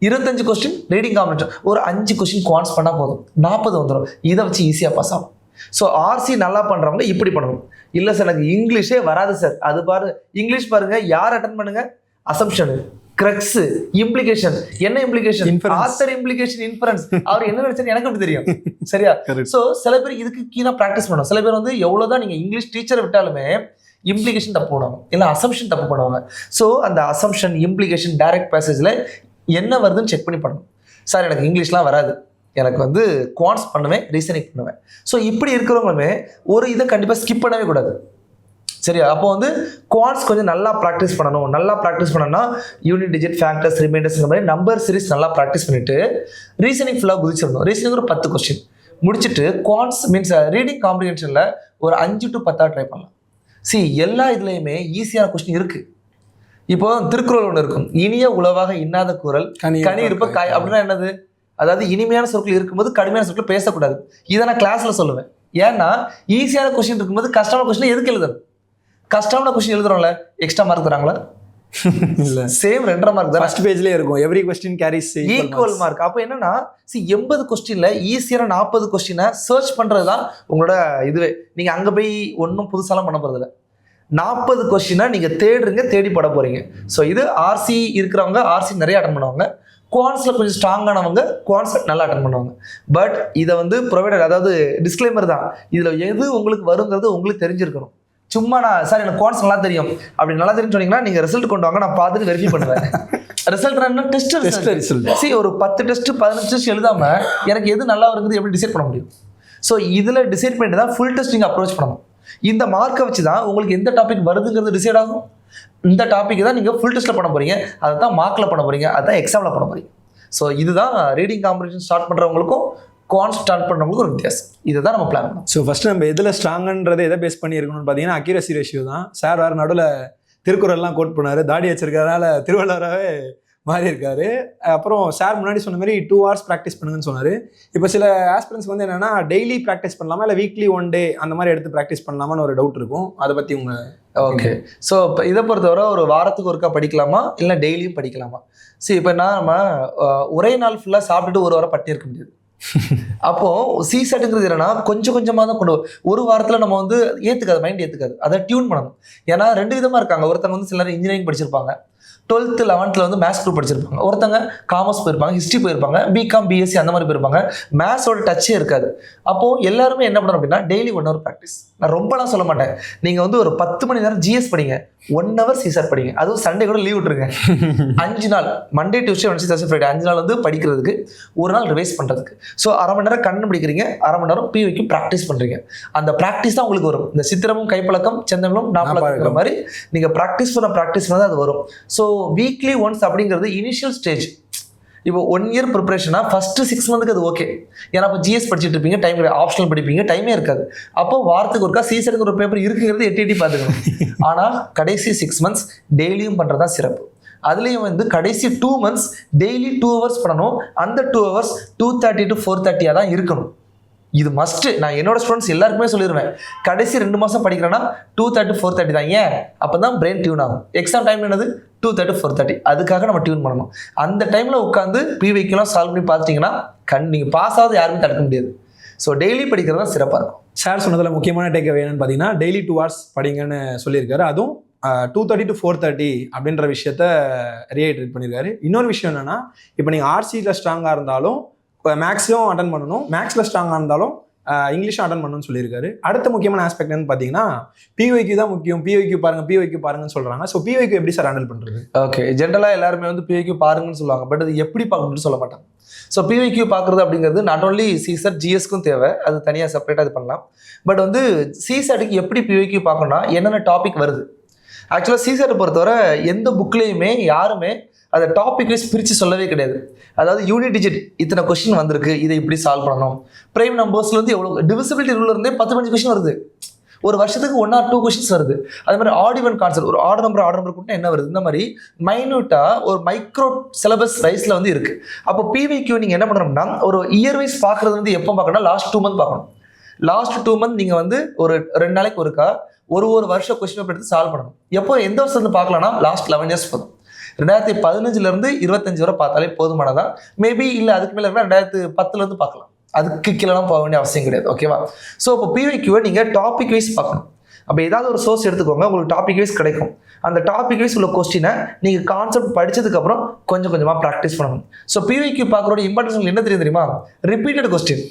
25 கொஸ்டின் ரீடிங் காம்பினேஷன், ஒரு 5 கொஸ்டின் குவான்ஸ் பண்ணால் போதும், 40 வந்துடும். இதை வச்சு ஈஸியாக பாஸ் ஆகும். ஸோ ஆர்சி நல்லா பண்ணுறவங்க இப்படி பண்ணணும். இல்லை சார் எனக்கு இங்கிலீஷே வராது சார், அது பாரு இங்கிலீஷ் பாருங்க, யார் அட்டன் பண்ணுங்க? Assumption, crux, implication. என்ன இம்ப்ளிகேஷன்? Author implication, inference. அவர் என்ன நினைச்சாரு எனக்கு எப்படி தெரியும்? சரியா? சோ சில பேர் இதுக்கு கீழே பிராக்டிஸ் பண்ணுவாங்க. சில பேர் வந்து எவ்வளவுதான் நீங்க இங்கிலீஷ் டீச்சரை விட்டாலுமே இம்ப்ளிகேஷன் தப்பு பண்ணுவாங்க, இல்லை அசம்ஷன் தப்பு பண்ணுவாங்க. ஸோ அந்த அசம்ஷன், இம்ப்ளிகேஷன், டைரக்ட் பேசேஜில் என்ன வருதுன்னு செக் பண்ணி பண்ணணும். சார் எனக்கு இங்கிலீஷ்லாம் வராது, எனக்கு வந்து குவான்ஸ் பண்ணுவேன், ரீசனிங் பண்ணுவேன். ஸோ இப்படி இருக்கிறவங்களுமே ஒரு இதை கண்டிப்பாக ஸ்கிப் பண்ணவே கூடாது. சரியா? அப்போ வந்து குவான்ஸ் கொஞ்சம் நல்லா ப்ராக்டிஸ் பண்ணணும். நல்லா ப்ராக்டிஸ் பண்ணணும்னா யூனிட் டிஜிட், ஃபேக்டர்ஸ், ரிமைண்டர்ஸ், இந்த மாதிரி நம்பர் சீரிஸ் நல்லா ப்ராக்டிஸ் பண்ணிட்டு ரீசனிங் ஃபுல்லாக குதிச்சிடணும். ரீசனிங் ஒரு 10 கொஸ்டின் முடிச்சுட்டு குவான்ஸ் மீன்ஸ் ரீடிங் காம்ப்ரிஹென்ஷனில் ஒரு 5 to 10 ட்ரை பண்ணலாம். எல்லா இதுலேயுமே ஈஸியான கொஸ்டின் இருக்குது. இப்போ திருக்குறள் ஒன்று இருக்கும், இனிய உளவாக இன்னாத குறள் கனி இருப்ப காய். அப்படின்னா என்னது? அதாவது இனிமையான சொற்கள் இருக்கும்போது கடுமையான சொற்கள் பேசக்கூடாது. இதை நான் கிளாஸில் சொல்லுவேன். ஏன்னா ஈஸியான கொஸ்டின் இருக்கும்போது கஷ்டமான கொஸ்டின் எதுக்கு எழுதணும்? கஷ்டமான கொஸ்டின் எழுதுறோம்ல, எக்ஸ்ட்ரா மார்க் தராங்களா? இல்ல, சேம் 2.5 மார்க் தான் ஃபர்ஸ்ட் பேஜ்லயே இருக்கும். Every question carries equal mark. அப்போ என்னன்னா 80 கொஸ்டின்ல ஈஸியான 40 கொஸ்டினை சர்ச் பண்றது தான் உங்களோட இதுவே. நீங்க அங்க போய் ஒன்றும் புதுசாலாம் பண்ண போறது இல்லை. 40 கொஸ்டினை நீங்க தேடுறீங்க, தேடி பட போறீங்க. ஸோ இது ஆர்சி இருக்கிறவங்க ஆர்சி நிறைய அட்டன் பண்ணுவாங்க. குவான்ஸ்ல கொஞ்சம் ஸ்ட்ராங்கானவங்க குவான்ஸ் நல்லா அட்டன் பண்ணுவாங்க. பட் இதை வந்து ப்ரொவைடர், அதாவது டிஸ்க்ளைமர் தான், இதுல எது உங்களுக்கு வருங்கிறது உங்களுக்கு தெரிஞ்சிருக்கணும். சும்மா நான் சார் எனக்கு குவான்ஸ் நல்லா தெரியும் அப்படி நல்லா தெரியும் சொன்னீங்கன்னா நீங்க ரிசல்ட் கொண்டு வாங்க, நான் பார்த்துட்டு வெரிஃபை பண்ணுவேன். ரிசல்ட் என்ன? Test result. ஒரு 10 டெஸ்ட் 15 டெஸ்ட் எழுதாம எனக்கு எது நல்லா வருங்கிறது எப்படி டிசைட் பண்ண முடியும்? ஸோ இதுல டிசைட் பண்ணிட்டு தான் ஃபுல் டெஸ்ட் நீங்க அப்ரோச் பண்ணணும். இந்த மார்க்கை வச்சு தான் உங்களுக்கு எந்த டாபிக் வருதுங்கிறது டிசைட் ஆகும். இந்த டாபிக் தான் நீங்கள் ஃபுல் டெஸ்ட்டில் பண்ண போகிறீங்க, அதை தான் மார்க்கில் பண்ண போகிறீங்க, அதுதான் எக்ஸாமில் பண்ண போகிறீங்க. ஸோ இதுதான் ரீடிங் காம்படிஷன் ஸ்டார்ட் பண்ணுறவங்களுக்கும் குவான்ஸ் ஸ்டார்ட் பண்ணுறவங்களுக்கும் ஒரு வித்தியாசம். இதை தான் நம்ம பிளான் பண்ணோம். ஸோ ஃபஸ்ட்டு நம்ம எதில் ஸ்ட்ராங்குன்றதை எதை பேஸ் பண்ணி இருக்கணும்னு பார்த்தீங்கன்னா அக்யூரசி ரேஷியோ தான். சார் வேறு நடுவில் திருக்குறள்லாம் கோட் பண்ணார், தாடி வச்சிருக்கிறதுனால திருவள்ளுவராகவே மாறி இருக்காரு. அப்புறம் சார் முன்னாடி சொன்ன மாதிரி 2 hours ப்ராக்டிஸ் பண்ணுங்கன்னு சொன்னார். இப்போ சில ஆஸ்பிரன்ஸ் வந்து என்னென்னா டெய்லி ப்ராக்டிஸ் பண்ணலாமா இல்லை வீக்லி 1 day அந்த மாதிரி எடுத்து ப்ராக்டிஸ் பண்ணலாமான்னு ஒரு டவுட் இருக்கும். அதை பற்றி உங்கள் ஓகே. ஸோ இப்போ இதை பொறுத்தவரை ஒரு வாரத்துக்கு ஒருக்கா படிக்கலாமா இல்லை டெய்லியும் படிக்கலாமா? இப்போ நம்ம ஒரே நாள் ஃபுல்லாக சாப்பிட்டுட்டு ஒரு வாரம் பட்டி இருக்க முடியாது. அப்போ சிசெட்ங்கிறது என்னன்னா கொஞ்சம் கொஞ்சமாக தான் கொண்டு ஒரு வாரத்தில் நம்ம வந்து ஏற்றுக்காது, மைண்ட் ஏற்றுக்காது, அதை டியூன் பண்ணணும். ஏன்னா 2 விதமாக இருக்காங்க. ஒருத்தவங்க வந்து சிலர் இன்ஜினியரிங் படிச்சிருப்பாங்க, 12th 11th வந்து மேத்ஸ் குரூப் படிச்சிருப்பாங்க, ஒருத்தங்க காமர்ஸ் போயிருப்பாங்க, ஹிஸ்ட்ரி போயிருப்பாங்க, பிகாம் பிஎஸ்சி அந்த மாதிரி போயிருப்பாங்க, மேத்ஸோட டச்சே இருக்காது. அப்போ எல்லாருமே என்ன பண்ணணும் அப்படின்னா டெய்லி 1 hour ப்ராக்டிஸ். நான் ரொம்பலாம் சொல்ல மாட்டேன், நீங்க வந்து ஒரு 10 மணி நேரம் ஜிஎஸ் படிங்க, 1 hour சிசார் படிங்க, அதுவும் சண்டே கூட லீவ் விட்டுருங்க. 5 நாள் Monday Tuesday Wednesday Thursday Friday 5 நாள் வந்து படிக்கிறதுக்கு, 1 நாள் ரிவைஸ் பண்றதுக்கு. ஸோ அரை மணி நேரம் கண்ணு படிக்கிறீங்க, அரை மணி நேரம் பிவைக்கு ப்ராக்டிஸ் பண்றீங்க. அந்த ப்ராக்டிஸ் தான் உங்களுக்கு வரும். இந்த சித்திரமும் கைப்பழக்கம் செந்தமிழும் நாப்பழக்கிற மாதிரி நீங்க ப்ராக்டிஸ் பண்ண அது வரும். ஸோ வீக்லி ஒன்ஸ் அப்படிங்கிறது இனிஷியல் ஸ்டேஜ். இப்போ 1 year ப்ரிப்பரேஷனா ஃபர்ஸ்ட் 6 months அது ஓகே. ஏன்னா இப்போ ஜிஎஸ் படிச்சுட்டு இருப்பீங்க, டைம் ஆப்ஷனல் படிப்பீங்க, டைமே இருக்காது. அப்போ வாரத்துக்கு ஒருக்கா சிசெட்க்கு ஒரு பேப்பர் இருக்குங்கிறது எட்டி பார்த்துக்கணும். ஆனால் கடைசி 6 months டெய்லியும் பண்ணுறதா சிறப்பு. அதுலேயும் வந்து கடைசி 2 months டெய்லி 2 hours பண்ணணும். அந்த 2 hours 2:30 to 4:30 தான் இருக்கணும். இது மஸ்ட். நான் என்னோட ஸ்டூடெண்ட்ஸ் எல்லாருக்குமே சொல்லிடுவேன், கடைசி 2 மாதம் படிக்கிறேன்னா 2:30 to 4:30 தான். ஏன்? அப்போ தான் பிரெயின் டியூன் ஆகும். எக்ஸாம் டைம் என்னது 2:30 to 4:30, அதுக்காக நம்ம டியூன் பண்ணணும். அந்த டைமில் உட்காந்து பிவைக்கெல்லாம் சால்வ் பண்ணி பார்த்துட்டிங்கன்னா நீங்கள் பாஸ் ஆகுது யாருமே தடுக்க முடியாது. ஸோ டெய்லி படிக்கிறது தான் சிறப்பாக இருக்கும். சார் சொன்னதில் முக்கியமான டேக் அவே என்னன்னு பார்த்தீங்கன்னா டெய்லி 2 hours படிங்கன்னு சொல்லியிருக்காரு. அதுவும் 2:30 to 4:30 அப்படின்ற விஷயத்த ரீஐட்ரேட் பண்ணியிருக்காரு. இன்னொரு விஷயம் என்னன்னா, இப்போ நீங்கள் ஆர்சியில் ஸ்ட்ராங்காக இருந்தாலும் மேக்ஸும் அட்டன் பண்ணணும், மேக்ஸில் ஸ்ட்ராங்காக இருந்தாலும் இங்கிலீஷும் அட்டன் பண்ணணும்னு சொல்லியிருக்காரு. அடுத்த முக்கியமான ஆஸ்பெக்ட் என்னன்னு பார்த்தீங்கன்னா பிவைக்கு தான் முக்கியம். பிவைக்கு பாருங்கன்னு சொல்கிறாங்க. ஸோ பிவைக்கு எப்படி சார் ஹேண்டில் பண்ணுறது? ஓகே, ஜென்ரலாக எல்லாருமே வந்து பிவைக்கு பாருங்கன்னு சொல்லுவாங்க, பட் அது எப்படி பார்க்கணும்னு சொல்ல மாட்டாங்க. ஸோ பிவைக்கு பார்க்குறது அப்படிங்கிறது நாட் ஓன்லி சிசெட் ஜிஎஸ்க்கும் தேவை, அது தனியாக செப்பரேட்டாக இது பண்ணலாம். பட் வந்து சிசெட்டுக்கு எப்படி பிவைக்கு பார்க்கணும்னா என்னென்ன டாபிக் வருது. ஆக்சுவலாக சிசெட்டை பொறுத்தவரை எந்த புக்லேயுமே யாருமே அதை டாபிக் வைஸ் பிரித்து சொல்லவே கிடையாது. அதாவது யூனிட் டிஜிட் இத்தனை கொஸ்டின் வந்திருக்கு, இதை இப்படி சால்வ் பண்ணணும். பிரைம் நம்பர்ஸ்லேருந்து எவ்வளோ டிவிசிபிலிட்டி ரூல்லேருந்தே 10-15 கொஸ்டின் வருது. ஒரு வருஷத்துக்கு 1 or 2 கொஸ்டின்ஸ் வருது. அதே மாதிரி ஆட் ஈவன் கான்செப்ட், ஒரு ஆர்டர் நம்பர் கூட என்ன வருது, இந்த மாதிரி மைன்யூட்டாக ஒரு மைக்ரோ சிலபஸ் வைஸில் வந்து இருக்குது. அப்போ பிவைக்யூ நீங்கள் என்ன பண்ணணும்னா ஒரு இயர் வைஸ் பார்க்குறது வந்து எப்போ பார்க்கணும்னா லாஸ்ட் 2 months பார்க்கணும். லாஸ்ட் 2 months நீங்கள் வந்து ஒரு 2 நாளைக்கு ஒருக்கா ஒரு வருஷம் கொஸ்டின் பேப்பர் எடுத்து சால்வ் பண்ணணும். எப்போ எந்த வருஷம் வந்து பார்க்கலாம்னா லாஸ்ட் 11 years போதும். 2015 25 வரை பார்த்தாலே போதுமானதான். மேபி இல்லை அதுக்கு மேலே இருந்தால் 2010 பார்க்கலாம், அதுக்கு கீழெல்லாம் போக வேண்டிய அவசியம் கிடையாது. ஓகேவா? ஸோ இப்போ பிவைக்யூவை நீங்கள் டாபிக் வைஸ் பார்க்கணும். அப்போ ஏதாவது ஒரு சோர்ஸ் எடுத்துக்கோங்க, உங்களுக்கு டாபிக் வைஸ் கிடைக்கும். அந்த டாபிக் வைஸ் உள்ள கொஸ்டினை நீங்கள் கான்செப்ட் படித்ததுக்கப்புறம் கொஞ்சம் கொஞ்சமாக ப்ராக்டிஸ் பண்ணணும். ஸோ பிவைக்யூ பார்க்குறோட இம்பார்ட்டன்ஸ் என்ன தெரியுமா? Repeated question.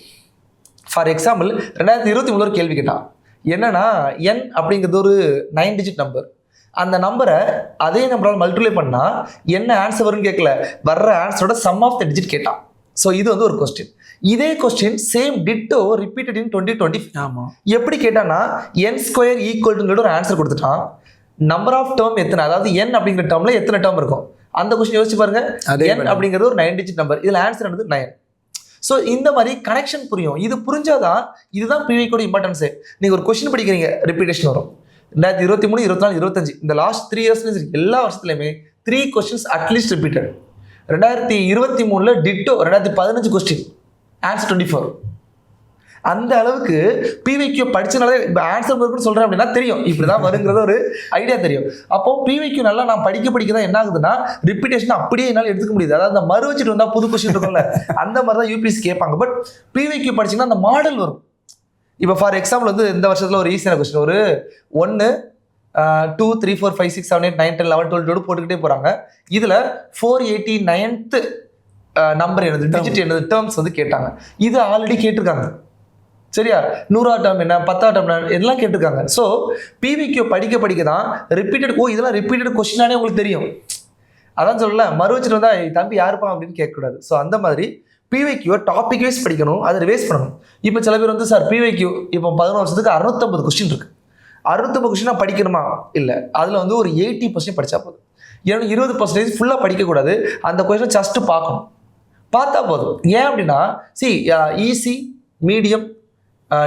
ஃபார் எக்ஸாம்பிள் 2023 ஒரு கேள்வி கேட்டான். என்னன்னா n அப்படிங்கிறது ஒரு 9 digit நம்பர். அந்த நம்பரை அதே நம்பரால் மல்டிப்ளை பண்ணால் என்ன ஆன்சர் வரும்னு கேட்கல, வர்ற ஆன்சரோட சம் ஆஃப் த டிஜிட் கேட்டான். ஸோ இது வந்து ஒரு கொஸ்டின். இதே கொஸ்டின் சேம் டிட்டோ ரிப்பீட்டட் இன் 2020. ஆமாம். எப்படி கேட்டான்னா n² ஈக்குவல் ஒரு ஆன்சர் கொடுத்துட்டான். நம்பர் ஆஃப் டேர்ம் எத்தனை, அதாவது n அப்படிங்கிற டேர்மில் எத்தனை டேர்ம் இருக்கும் அந்த கொஸ்டின் யோசிச்சு பாருங்க. n அப்படிங்கிறது ஒரு 9 digit நம்பர், இதில் ஆன்சர் என்னது 9. ஸோ இந்த மாதிரி கனெக்ஷன் புரியும். இது புரிஞ்சாதான், இதுதான் பிவைக்கோட இம்பார்ட்டன்ஸு. நீங்கள் ஒரு கொஸ்டின் படிக்கிறீங்க, ரிப்பீட்டேஷன் வரும். 2023, 24, 25 இந்த லாஸ்ட் 3 years எல்லா வருஷத்துலையுமே 3 questions at least repeated. 2023 ditto 2015 question answer 24. அந்த அளவுக்கு பிவைக்யூ படிச்சனாலே இப்போ ஆன்சர் இருக்குன்னு சொல்கிறேன் அப்படின்னா தெரியும், இப்படி தான் வருங்கிறத ஒரு ஐடியா தெரியும். அப்போ பிவைக்யூ நல்லா நான் படிக்க தான் என்ன ஆகுதுன்னா ரிப்பீட்டேஷன் அப்படியே என்னால் எடுத்துக்க முடியுது. அதாவது அந்த மறு வச்சுட்டு வந்தால் புது கொஸ்டின் இருக்கும்ல, அந்த மாதிரி தான் யூபிஎஸ்சி கேட்பாங்க. பட் பிவைக்யூ படிச்சிங்கன்னா அந்த மாடல் வரும். இப்போ ஃபார் எக்ஸாம்பிள் வந்து இந்த வருஷத்தில் ஒரு ஈஸியான கொஸ்டின், ஒரு 1 2 3 4 5 6 7 8 9 10 11 12 போட்டுக்கிட்டே போகிறாங்க. இதில் 489th நம்பர் என்னது, டிஜிட் என்னது, டேர்ம்ஸ் வந்து கேட்டாங்க. இது ஆல்ரெடி கேட்டிருக்காங்க. சரியா? 100வது டேர்ம் என்ன, 10வது டேர்ம் என்ன, எல்லாம் கேட்டிருக்காங்க. ஸோ பிவிக்யூ படிக்க தான் ரிப்பீட்டட், இதெல்லாம் ரிப்பீட்டட் கொஸ்டினானே உங்களுக்கு தெரியும். அதான் சொல்லல, மறு வச்சுட்டு வந்தா தம்பி யாருப்பா அப்படின்னு கேட்கக்கூடாது. ஸோ அந்த மாதிரி பிவைக்யூ டாபிக் வைஸ் படிக்கணும், அதை ரிவைஸ் பண்ணணும். இப்போ சில பேர் வந்து சார் பிவைக்யூ இப்போ 11 வருஷத்துக்கு 650 கொஸ்டின் இருக்கு, 650 கொஸ்டினாக படிக்கணுமா? இல்லை, அதில் வந்து ஒரு 80% படித்தா போதும். ஏன்னா 20% ஃபுல்லாக படிக்கக்கூடாது. அந்த கொஸ்டினை ஜஸ்ட் பார்க்கணும், பார்த்தா போதும். ஏன் அப்படின்னா ஈஸி, மீடியம்,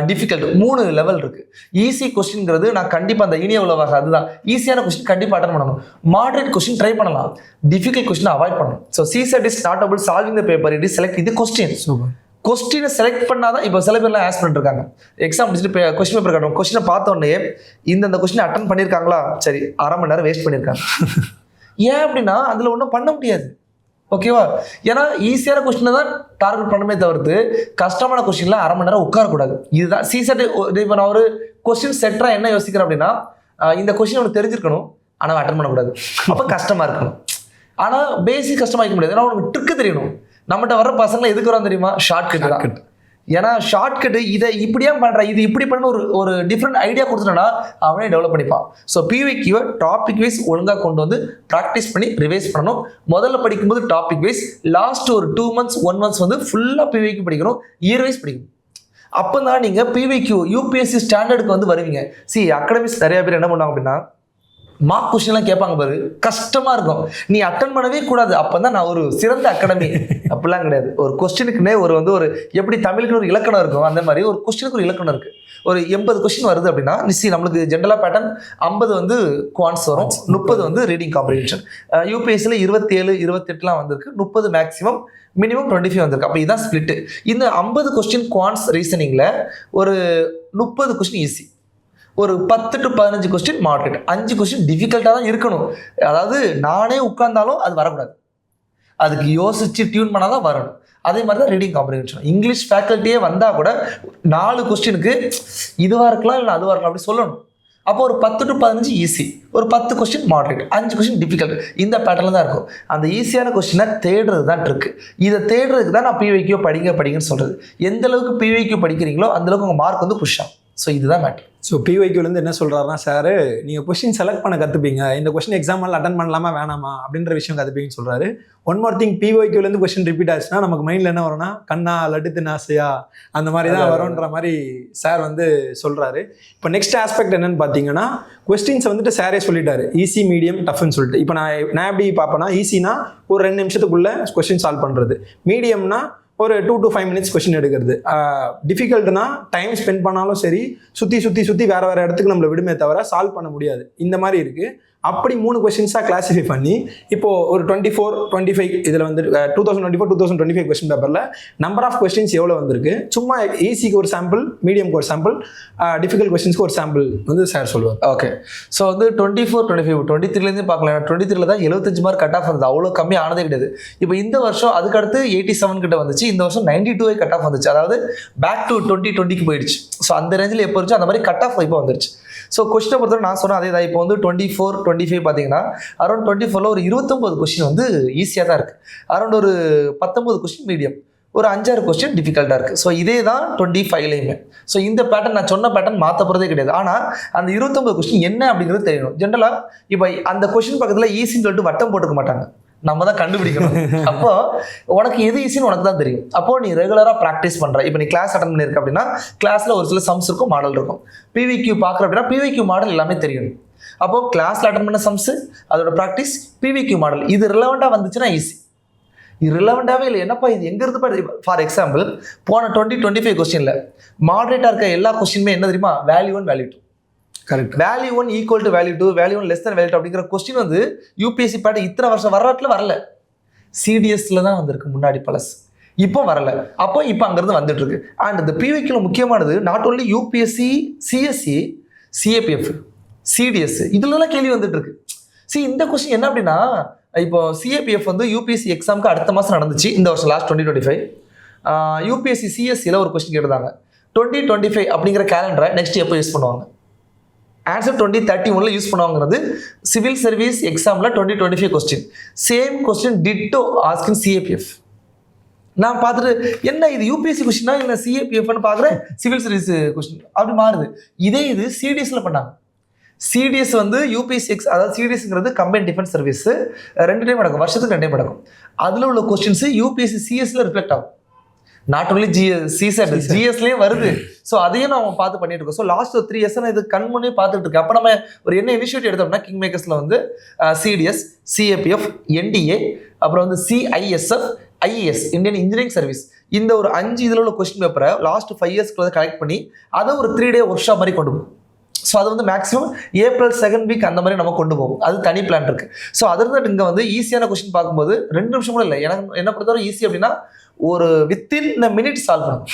டிஃபிகல்ட் 3 லெவல் இருக்குது. ஈஸி கொஸ்டின்ங்கிறது நான் கண்டிப்பாக அந்த இனிய உலவாக அதுதான் ஈஸியான கொஸ்டின் கண்டிப்பாக அட்டன் பண்ணணும். மாடரேட் கொஸ்டின் ட்ரை பண்ணலாம், டிஃபிகல்ட் கொஸ்டின் அவாய்ட் பண்ணணும். So சிசெட் is not about solving the paper, it is select இது கொஸ்டின். கொஸ்டினை செலக்ட் பண்ணாதான். இப்போ சில பேர்லாம் ஆஸ் பண்ணிட்டு இருக்காங்க, எக்ஸாம் முடிச்சுட்டு கொஸ்டின் பேப்பர் காட்டும், கொஸ்டினை பார்த்த உடனே இந்த கொஸ்டினை அட்டன் பண்ணியிருக்காங்களா, சரி அரை மணி நேரம் வேஸ்ட் பண்ணியிருக்காங்க. ஏன் அப்படின்னா அதில் ஒன்றும் பண்ண முடியாது. ஓகேவா? ஏன்னா ஈஸியான கொஸ்டினை தான் டார்கெட் பண்ணவே தவிர்த்து கஷ்டமான கொஸ்டின்லாம் அரை மணி நேரம் உட்காரக்கூடாது. இதுதான் சிசெட். இப்போ நான் ஒரு கொஸ்டின் செட்டராக என்ன யோசிக்கிறேன் அப்படின்னா, இந்த கொஸ்டின் அவனுக்கு தெரிஞ்சிருக்கணும், ஆனால் அட்டன் பண்ணக்கூடாது, அப்போ கஷ்டமாக இருக்கணும். ஆனால் பேசிக் கஷ்டமாக்க முடியாது. ஏன்னா உனக்கு ட்ரிக்கு தெரியணும். நம்மகிட்ட வர பசங்களை எதுக்கு வரோம் தெரியுமா? ஷார்ட்கட் தான். ஏன்னா ஷார்ட்கட்டு இதை இப்படியா பண்ணுற, இது இப்படி பண்ண ஒரு டிஃப்ரெண்ட் ஐடியா கொடுத்துட்டோன்னா அவனே டெவலப் பண்ணிப்பான். ஸோ பிவிக்யூவை டாபிக் வைஸ் ஒழுங்காக கொண்டு வந்து ப்ராக்டிஸ் பண்ணி ரிவைஸ் பண்ணணும். முதல்ல படிக்கும்போது டாபிக் வைஸ், லாஸ்ட் ஒரு 2 months 1 month வந்து ஃபுல்லாக பிவிக்யூ படிக்கணும், இயர் வைஸ் படிக்கணும். அப்போ தான் நீங்கள் பிவிக்யூ யூபிஎஸ்சி ஸ்டாண்டர்டுக்கு வந்து வருவீங்க. அகாடமிக்ஸ் நிறைய பேர் என்ன பண்ணுவாங்க அப்படின்னா, மார்க் கொஸ்டின்லாம் கேட்பாங்க பாரு, கஷ்டமாக இருக்கும், நீ அட்டன் பண்ணவே கூடாது, அப்போ தான் நான் ஒரு சிறந்த அகாடமி. அப்படிலாம் கிடையாது. ஒரு கொஸ்டினுக்குன்னே ஒரு எப்படி தமிழுக்கு ஒரு இலக்கணம் இருக்கும், அந்த மாதிரி ஒரு கொஸ்டினுக்கு ஒரு இலக்கணம் இருக்குது. ஒரு 80 கொஸ்டின் வருது அப்படின்னா நம்மளுக்கு ஜென்ரலாக பேட்டர்ன் 50 வந்து குவான்ஸ் வரும், 30 வந்து ரீடிங் காம்ப்ரிஹென்ஷன். யூபிஎஸ்சியில் 27 28 வந்திருக்கு, 30 மேக்ஸிமம், மினிமம் 25 வந்திருக்கு. அப்போ இதுதான் ஸ்பிளிட்டு. இந்த 50 கொஸ்டின் குவான்ஸ் ரீசனிங்கில் ஒரு 30 கொஸ்டின் ஈஸி, ஒரு 10 to 15 கொஸ்டின் மாடரேட், 5 கொஸ்டின் டிஃபிகல்ட்டாக தான் இருக்கணும். அதாவது நானே உட்கார்ந்தாலும் அது வரக்கூடாது, அதுக்கு யோசிச்சு டியூன் பண்ணால் தான் வரணும். அதே மாதிரி தான் ரீடிங் காம்ப்ரிஹென்ஷன். இங்கிலீஷ் ஃபேக்கல்ட்டியே வந்தால் கூட 4 கொஸ்டினுக்கு இதுவாக இருக்கலாம் இல்லை அதுவாக இருக்கலாம் அப்படி சொல்லணும். அப்போ ஒரு 10 to 15 ஈஸி, ஒரு 10 கொஸ்டின் மாடரேட், 5 கொஸ்டின் டிஃபிகல்ட். இந்த பேட்டர்ல தான் இருக்கும். அந்த ஈஸியான கொஸ்டினை தேடுறது தான் ட்ரிக்கு. இதை தேடுறதுக்கு தான் நான் பிவிக்யூ படிங்கன்னு சொல்கிறது. எந்த அளவுக்கு பிவிக்யூ படிக்கிறீங்களோ அந்த அளவுக்கு உங்கள் மார்க் வந்து புஷ் ஆகும். ஸோ இதுதான் மேட்டர். ஸோ பிஒய்க்யூலேருந்து என்ன சொல்கிறாருன்னா, சார் நீங்கள் கொஸ்டின் செலக்ட் பண்ண கற்றுப்பீங்க, இந்த கொஸ்டின் எக்ஸாம்பிள் அட்டன் பண்ணலாமா வேணாமா அப்படின்ற விஷயம் கற்றுப்பீங்கன்னு சொல்கிறாரு. ஒன் மோர் திங், பிஒய்க்யூலேருந்து கொஸ்டின் ரிப்பீட் ஆச்சுன்னா நமக்கு மைண்டில் என்ன வரும்னா, கண்ணா லட்டு நாசையா அந்த மாதிரி தான் வரும்ன்ற மாதிரி சார் வந்து சொல்கிறாரு. இப்போ நெக்ஸ்ட் ஆஸ்பெக்ட் என்னன்னு பார்த்தீங்கன்னா, கொஸ்டின்ஸ் வந்துட்டு சாரே சொல்லிட்டாரு, ஈஸி மீடியம் டஃப்னு சொல்லிட்டு. இப்போ நான் எப்படி பார்ப்பேன்னா, ஈஸினா ஒரு 2 நிமிஷத்துக்குள்ளே கொஸ்டின் சால்வ் பண்ணுறது, மீடியம்னா ஒரு 2 to 5 minutes கொஸ்டின் எடுக்கிறது, டிஃபிகல்ட்னா டைம் ஸ்பெண்ட் பண்ணாலும் சரி, சுற்றி வேறு இடத்துக்கு நம்மளை விடுமே தவிர சால்வ் பண்ண முடியாது. இந்த மாதிரி இருக்குது. அப்படி 3 கொஸ்டின்ஸாக கிளாஸிஃபை பண்ணி இப்போது ஒரு 24 25 இதில் வந்து 2024 2025 கொஸ்டின் பேப்பரில் நம்பர் ஆஃப் கொஸ்டின்ஸ் எவ்வளோ வந்திருக்கு, சும்மா ஈஸிக்கு ஒரு சாம்பிள், மீடியம்க்கு ஒரு சாம்பிள், டிஃபிகல்ட் கொஸ்டின்ஸ்க்கு ஒரு சாம்பிள் வந்து சார் சொல்லுவார். ஓகே. ஸோ வந்து 24 25 23லேருந்து பார்க்கலாம். 23 தான் 75 மார்க் கட் ஆஃப் வந்தது, அவ்வளோ கம்மி ஆனதே கிடையாது. இப்போ இந்த வருஷம் அதுக்கு அடுத்து 87 கிட்ட வந்துச்சு, இந்த வருஷம் 92 கட் ஆஃப் வந்துச்சு. அதாவது பேக் டு 2020க்கு போயிடுச்சு. ஸோ அந்த ரேஞ்சில் எப்போ இருந்துச்சு அந்த மாதிரி கட் ஆஃப் இப்போ வந்துருச்சு. ஸோ கொஸ்டினை பொறுத்தவரை நான் சொன்னேன் அதே தான். இப்போ வந்து 24 25 பார்த்தீங்கன்னா அரௌண்ட் 24ல் ஒரு 29 கொஸ்டின் வந்து ஈஸியாக தான் இருக்குது, அரௌண்ட் ஒரு 19 கொஸ்டின் மீடியம், ஒரு 5-6 கொஸ்டின் டிஃபிகல்ட்டாக இருக்குது. ஸோ இதே தான் 25லையுமே. ஸோ இந்த பேட்டர்ன் நான் சொன்ன பேட்டர்ன் மாற்ற போகிறதே கிடையாது. ஆனால் அந்த 29 கொஸ்டின் என்ன அப்படிங்கிறது தெரியணும். ஜென்ரலாக இப்போ அந்த கொஸ்டின் பக்கத்தில் ஈஸின்னு சொல்லிட்டு வட்டம் போட்டுக்க மாட்டாங்க, நம்ம தான் கண்டுபிடிக்கணும். அப்போ உனக்கு எது ஈஸின்னு உனக்கு தான் தெரியும். அப்போ நீ ரெகுலராக ப்ராக்டிஸ் பண்ணுற. இப்போ நீ கிளாஸ் அட்டன் பண்ணியிருக்க அப்படின்னா கிளாஸில் ஒரு சில சம்ஸ் இருக்கும், மாடல் இருக்கும். பிவிக்யூ பார்க்குற அப்படின்னா பிவிக்யூ மாடல் எல்லாமே தெரியணும். அப்போது கிளாஸில் அட்டன் பண்ண சம்ஸு, அதோட ப்ராக்டிஸ், பிவிக்யூ மாடல், இது ரிலவெண்ட்டாக வந்துச்சுன்னா ஈஸி. இது ரிலவெண்ட்டாகவே இல்லை, என்னப்பா இது எங்கேருந்து பாரு. ஃபார் எக்ஸாம்பிள் போன 2025 கொஸ்டினில் மாடரேட்டாக இருக்க எல்லா கொஸ்டினுமே என்ன தெரியுமா, value 1 value 2. Correct. Value 1 equal to value 2, value 1 less than value 2 அப்படிங்கிற கொஸ்டின் வந்து யூபிஎஸ்சி பேட்டர் இத்தனை வருஷம் வரலாற்றில் வரல. சிடிஎஸ்ல தான் வந்திருக்கு முன்னாடி பழசு, இப்போ வரல. அப்போ இப்போ அங்கேருந்து வந்துட்டு இருக்கு. அண்ட் இந்த பிவிக்யூல முக்கியமானது not only UPSC, CSC, CAPF, CDS, இதுலலாம் கேள்வி வந்துட்டு இருக்கு. இந்த கொஸ்டின் என்ன அப்படின்னா, இப்போ சிஏபிஎஃப் வந்து யூபிஎஸ்சி எக்ஸாமுக்கு அடுத்த மாதம் நடந்துச்சு, இந்த வருஷம் லாஸ்ட் 2025. யூபிஎஸ்சி சிஎஸ்சியில் ஒரு கொஸ்டின் கேட்டிருந்தாங்க, 2025 அப்படிங்கிற கேலண்டரை நெக்ஸ்ட் எப்போ யூஸ் பண்ணுவாங்க. ஆன்சர் 2031 யூஸ் பண்ணுவாங்கிறது சிவில் சர்வீஸ் எக்ஸாமில் 2025 question. Same question ditto asked in CAPF. நான் பார்த்துட்டு என்ன இது யூபிஎஸ்சி கொஸ்டினா இல்லை சிஏபிஎஃப்னு பார்க்குறேன், சிவில் சர்வீஸ் கொஸ்டின் அப்படி மாறுது. இது சிடிஎஸ்ல பண்ணாங்க. சிடிஎஸ் வந்து யூபிஎஸ்சி அதாவது சிடிஎஸ்ங்கிறது கம்பைன் டிஃபென்ஸ் சர்வீஸ், 2 டைம் நடக்கும், வருஷத்துக்கு 2 டைம் நடக்கும். அதில் உள்ள கொஸ்டின்ஸ் யூபிஎஸ்சி சிஎஸ்ல ரிஃப்ளெக்ட் ஆகும். நாட் ஒன்லி சிசெட், ஜிஎஸ்லேயும் வருது. ஸோ அதையும் நம்ம பார்த்து பண்ணிட்டு இருக்கோம். ஸோ லாஸ்ட் 3 இயர்ஸ் நான் இது கண்முன்னே பார்த்துட்டு இருக்கேன். அப்போ நம்ம ஒரு என்ன இனிஷியேட்டிவ் எடுத்தோம்னா, கிங் மேக்கர்ஸில் வந்து சிடிஎஸ், சிஏபிஎஃப், என்டிஏ, அப்புறம் வந்து CISF, IAS, Indian engineering service, இந்த ஒரு 5 இதில் உள்ள கொஸ்டின் பேப்பரை லாஸ்ட் 5 இயர்ஸ்க்குள்ள கலெக்ட் பண்ணி அதை ஒரு 3 day ஒர்க் ஷாப் மாதிரி கொண்டு போகும். ஸோ அது வந்து மேக்ஸிமம் ஏப்ரல் 2nd வீக் அந்த மாதிரி நம்ம கொண்டு போவோம். அது தனி பிளான் இருக்குது. ஸோ அதில் இங்கே வந்து ஈஸியான கொஸ்டின் பார்க்கும்போது 2 நிமிஷம் கூட இல்லை. எனக்கு என்ன பொறுத்தவரை ஈஸி அப்படின்னா ஒரு வித்தின் த மினிட் சால்வ் பண்ணணும்.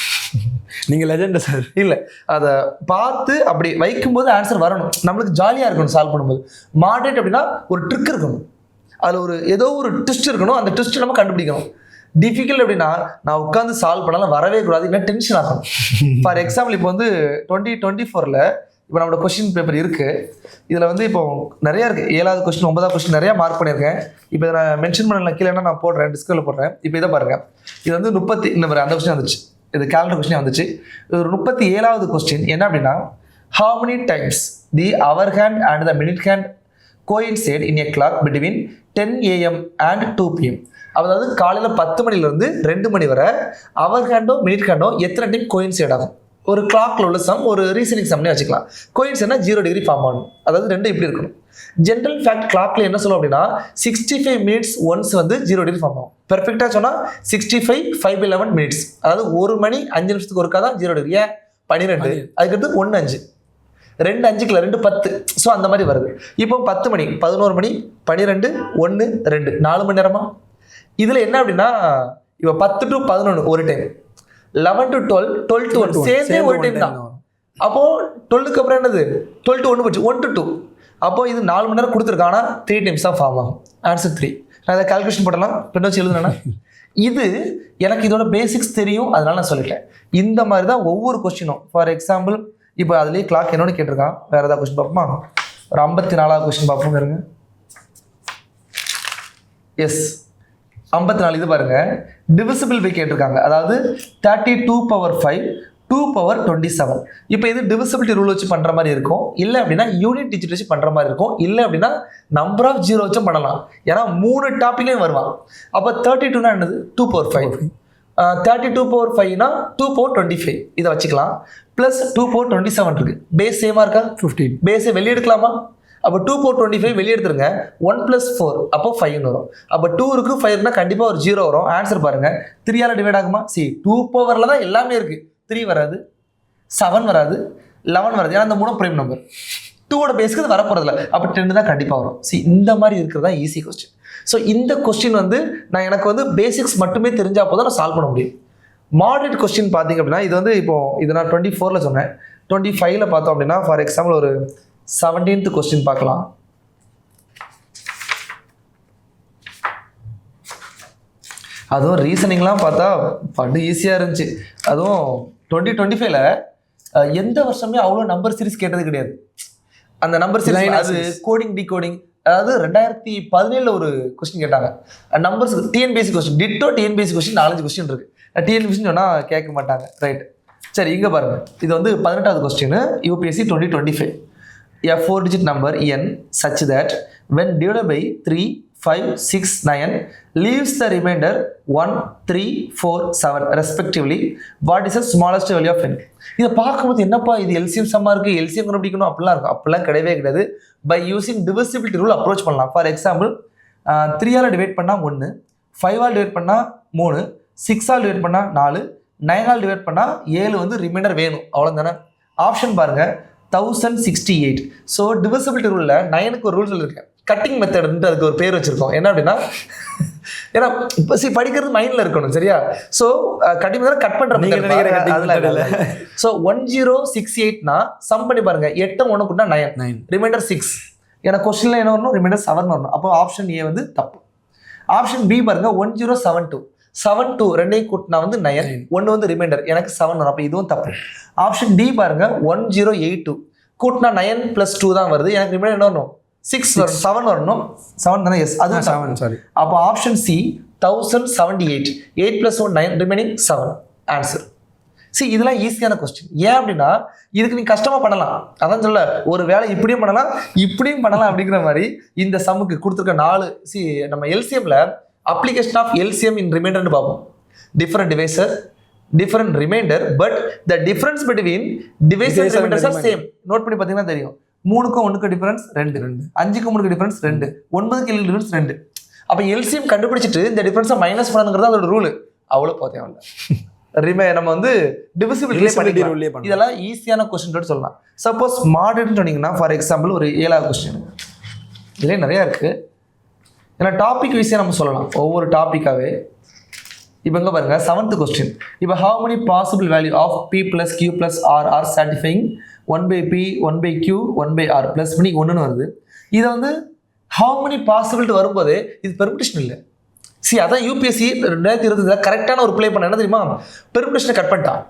நீங்கள் லெஜெண்ட் சார். இல்லை, அதை பார்த்து அப்படி வைக்கும்போது ஆன்சர் வரணும், நம்மளுக்கு ஜாலியாக இருக்கணும் சால்வ் பண்ணும்போது. மாடரேட் அப்படின்னா ஒரு ட்ரிக் இருக்கணும், அதில் ஏதோ ஒரு ட்விஸ்ட் இருக்கணும், அந்த ட்விஸ்ட் நம்ம கண்டுபிடிக்கணும். டிஃபிகல்ட் அப்படின்னா நான் உட்காந்து சால்வ் பண்ணாலும் வரவே கூடாது, இல்லை டென்ஷன் ஆகணும். ஃபார் எக்ஸாம்பிள் இப்போ வந்து 2024 இப்போ நம்மளோட கொஸ்டின் பேப்பர் இருக்குது. இதில் வந்து இப்போ நிறையா இருக்குது. 7வது கொஸ்டின் 9வது கொஸ்டின் நிறையா மார்க் பண்ணியிருக்கேன். இப்போ இதை நான் மென்ஷன் பண்ணல, கீழே நான் போடுறேன், டிஸ்கிரிப்ஷனில் போடுறேன். இப்போ இதை பாருங்கள், இது வந்து 30 இந்த மாதிரி அந்த கொஸ்டின் வந்துச்சு, இது கேலண்டர் கொஸ்டின் வந்துச்சு. இது ஒரு 37வது கொஸ்டின் என்ன அப்படின்னா, how many times the hour hand and the minute hand coincide in a clock between 10 AM and 2 PM. அதாவது காலையில் 10 மணிலேருந்து 2 மணி வரை அவர் ஹேண்டோ மினிட் ஹேண்டோ எத்தனை டைம் கோயின்சைட் ஆகும்? ஒரு கிளாக்ல உள்ள சம், ஒரு ரீசனிங் சம்னே வச்சுக்கலாம். கோயின்சைட்னா 0 டிகிரி ஃபார்ம் ஆகணும், அதாவது 2 இப்படி இருக்கணும். ஜென்ரல் ஃபேக்ட் கிளாக்ல என்ன சொல்லுவோம் அப்படின்னா 65 மினிட்ஸ் ஒன்ஸ் வந்து 0 டிகிரி ஃபார்ம் ஆகும். பெர்ஃபெக்டாக சொன்னால் 65 5/11 மினிட்ஸ், அதாவது 1 மணி 5 நிமிஷத்துக்கு ஒருக்கா தான் 0 டிகிரி. ஏன் 12, அதுக்கடுத்து 1 5, 2 5 2 10. ஸோ அந்த மாதிரி வருது. இப்போ 10 மணி 11 மணி 12 1 2 4 மணி நேரமா? இதில் என்ன அப்படின்னா இப்போ 10 to 11 ஒரு டைம், 11 to 12 12 to 1 சேர்ந்தே ஒரு டைம் தான். அப்போ 12க்கு அப்புறம் என்னது 12 to 1 போச்சு, 1 to 2. அப்போ இது 4 மணி நேரம் கொடுத்துருக்காங்கன்னா 3 டைம்ஸ் தான் ஃபார்ம் ஆகும். ஆன்சர் 3. நான் இதை கால்குலேஷன் போடலாம், பெண்ணை வச்சு எழுதுனா. இது எனக்கு இதோட பேசிக்ஸ் தெரியும், அதனால நான் சொல்லிட்டேன். இந்த மாதிரி தான் ஒவ்வொரு கொஸ்டினும். ஃபார் எக்ஸாம்பிள் இப்போ அதுலேயே கிளாக் என்னோட கேட்டிருக்கான். வேறு ஏதாவது கொஸ்டின் பார்ப்போமா? ஒரு 54வது கொஸ்டின் பார்ப்போம். இருங்க. எஸ் 54. இது பாருங்க, டிவிசிபிள் பை கேட்டிருக்காங்க. அதாவது 32/5 2/27. இப்போ இது டிவிசிபிலிட்டி ரூல் வச்சு பண்ணுற மாதிரி இருக்கும், இல்லை அப்படின்னா யூனிட் டிஜிட் வச்சு பண்ணுற மாதிரி இருக்கும், இல்லை அப்படின்னா நம்பர் ஆஃப் ஜீரோ வச்சும் பண்ணலாம். ஏன்னா 3 டாப்பிக்லேயும் வருவான். அப்போ 32னா என்னது 2/5, 32/5னா 2/25 இதை வச்சுக்கலாம். ப்ளஸ் 2/27 இருக்கு. பேஸ் சேமாக இருக்கா? 15. பேஸை வெளியே எடுக்கலாமா? அப்போ 2/25 வெளியே எடுத்துருங்க. 1 + 4 அப்போ 5 வரும். அப்போ 2 இருக்கு 5 கண்டிப்பாக ஒரு 0 வரும். ஆன்சர் பாருங்க, 3ஆல் டிவைட் ஆகுமா? 2 பவரில் தான் எல்லாமே இருக்கு. 3 வராது, 7 வராது, 11 வராது. ஏன்னா அந்த 3 பிரைம் நம்பர். 2ஓட பேஸ்க்கு இது வரப்போறதில்ல. அப்போ 10 தான் கண்டிப்பாக வரும். இந்த மாதிரி இருக்கிறதா ஈஸி கொஸ்டின். ஸோ இந்த கொஸ்டின் வந்து நான் எனக்கு வந்து பேசிக்ஸ் மட்டுமே தெரிஞ்சால் போதும் நான் சால்வ் பண்ண முடியும். மாடரேட் கொஸ்டின் பார்த்தீங்க அப்படின்னா இது வந்து இப்போ இது நான் 24ல் சொன்னேன். 25ல் பார்த்தோம் அப்படின்னா ஃபார் எக்ஸாம்பிள் ஒரு 17th கொஸ்டின் பார்க்கலாம். அதுவும் ரீசனிங்லாம் பார்த்தா பட்டு ஈஸியாக இருந்துச்சு. அதுவும் 2025ல் எந்த வருஷமே அவ்வளோ நம்பர் சீரிஸ் கேட்டது கிடையாது. அந்த நம்பர் சீரிஸ் அது கோடிங் டிகோடிங், அதாவது 2017ல் ஒரு கொஸ்டின் கேட்டாங்க numbers, TNPSC question, ditto TNPSC question 4-5 question இருக்கு. டிஎன்பிஎஸ்சி சொன்னால் கேட்க மாட்டாங்க. ரைட், சரி இங்கே பாருங்கள். இது வந்து 18வது question, UPSC 2025. A 4-digit number n such that when divided by 3, 5, 6, 9 leaves the remainder 1, 3, 4, 7 respectively. What is the smallest value of n? இதை பார்க்கும்போது என்னப்பா இது எல்சிஎம் சம்மா இருக்குது, எல்சிஎம் கண்டுபிடிக்கணும் அப்படிலாம் இருக்கும். அப்படிலாம் கிடையவே கிடையாது. By using divisibility rule approach பண்ணலாம். ஃபார் எக்ஸாம்பிள் 3ஆல் டிவைட் பண்ணால் 1, 5ஆல் டிவைட் பண்ணால் 3, 6ஆல் டிவைட் பண்ணால் 4, 9ஆல் டிவைட் பண்ணால் 7 வந்து ரிமைண்டர் வேணும். அவ்வளோதானே. ஆப்ஷன் பாருங்கள் 1068. ஸோ டிவிசிபிலிட்டி ரூலில் 9க்கு ஒரு ரூல் சொல்லியிருக்கேன், கட்டிங் மெத்தட்ன்ட்டு அதுக்கு ஒரு பேர் வச்சுருக்கோம். என்ன அப்படின்னா ஏன்னா இப்போ படிக்கிறது மைண்டில் இருக்கணும், சரியா? ஸோ கட்டிங் மெத்தட் கட் பண்ணுற ஸோ 1068னா சம் பண்ணி பாருங்க, 8 1 கூட்டினா 9, ரிமைண்டர் 6. ஏன்னா கொஸ்டினில் என்ன வரணும், ரிமைண்டர் 7 வரணும். அப்போ ஆப்ஷன் ஏ வந்து தப்பு. ஆப்ஷன் பி பாருங்க 1072, 7 2 ரெண்டையும் கூட்டினா வந்து 9, 1 வந்து ரிமைண்டர், எனக்கு 7 வரும். அப்போ இதுவும் தப்பு. ஆப்ஷன் டி பாருங்க 1082 கூட்டினா 9 + 2 தான் வருது, எனக்கு ரிமைண்டர் என்ன வரணும் 6 வரும், 7 வரணும். 7 தானே? எஸ், அது 7. சாரி. அப்போ option C 1078, 8 + 1 9, remaining 7. Answer C. இதெல்லாம் ஈஸியான கொஸ்டின். ஏன் அப்படின்னா இதுக்கு நீ கஷ்டமாக பண்ணலாம். அதான் சொல்ல, ஒரு வேலை இப்படியும் பண்ணலாம் இப்படியும் பண்ணலாம் அப்படிங்கிற மாதிரி இந்த சம்முக்கு கொடுத்துருக்க 4 சி. நம்ம எல்சிஎம்ல அப்ளிகேஷன் ஆஃப் எல்சிஎம் இன் ரிமைண்டர்னு பார்ப்போம். Different divisor, different remainder, but the difference between divisor and remainders are same. Note பண்ணி பார்த்தீங்கன்னா தெரியும். 3க்கும் 1க்கும் டிஃபரன்ஸ் 2, 5க்கும் 3க்கு டிஃபரன்ஸ் 2, 9க்கு 7 டிஃபரன்ஸ் 2. அப்போ எல்சிஎம் கண்டுபிடிச்சிட்டு இந்த டிஃபரன்ஸை மைனஸ் பண்ணணுங்கிறது அதோட ரூல். அவ்வளோ போதேவல்ல. நம்ம வந்து டிவிசிபிலிட்டி ரூல்லே பண்ணலாம். இதெல்லாம் ஈஸியான கொஸ்டின் சொல்லலாம். சப்போஸ் மாடர்ன் சொன்னீங்கன்னா ஃபார் எக்ஸாம்பிள் ஒரு 7வது கொஸ்டின், இதுலேயே நிறையா இருக்குது. ஏன்னா டாபிக் விஷயம் நம்ம சொல்லலாம் ஒவ்வொரு டாப்பிக்காகவே. இப்போ இங்கே பாருங்கள் 7th கொஸ்டின். இப்போ how many possible value of p + q + r are satisfying 1/p 1/q 1/r plus பண்ணி 1ன்னு வருது. இதை வந்து how many possibility வரும்போது இது பெர்முடேஷன் இல்லை. சி, அதான் யூபிஎஸ்சி 2020 கரெக்டான ஒரு ப்ளே பண்ண என்ன தெரியுமா, பெர்முடேஷனை கட் பண்ணிட்டான்.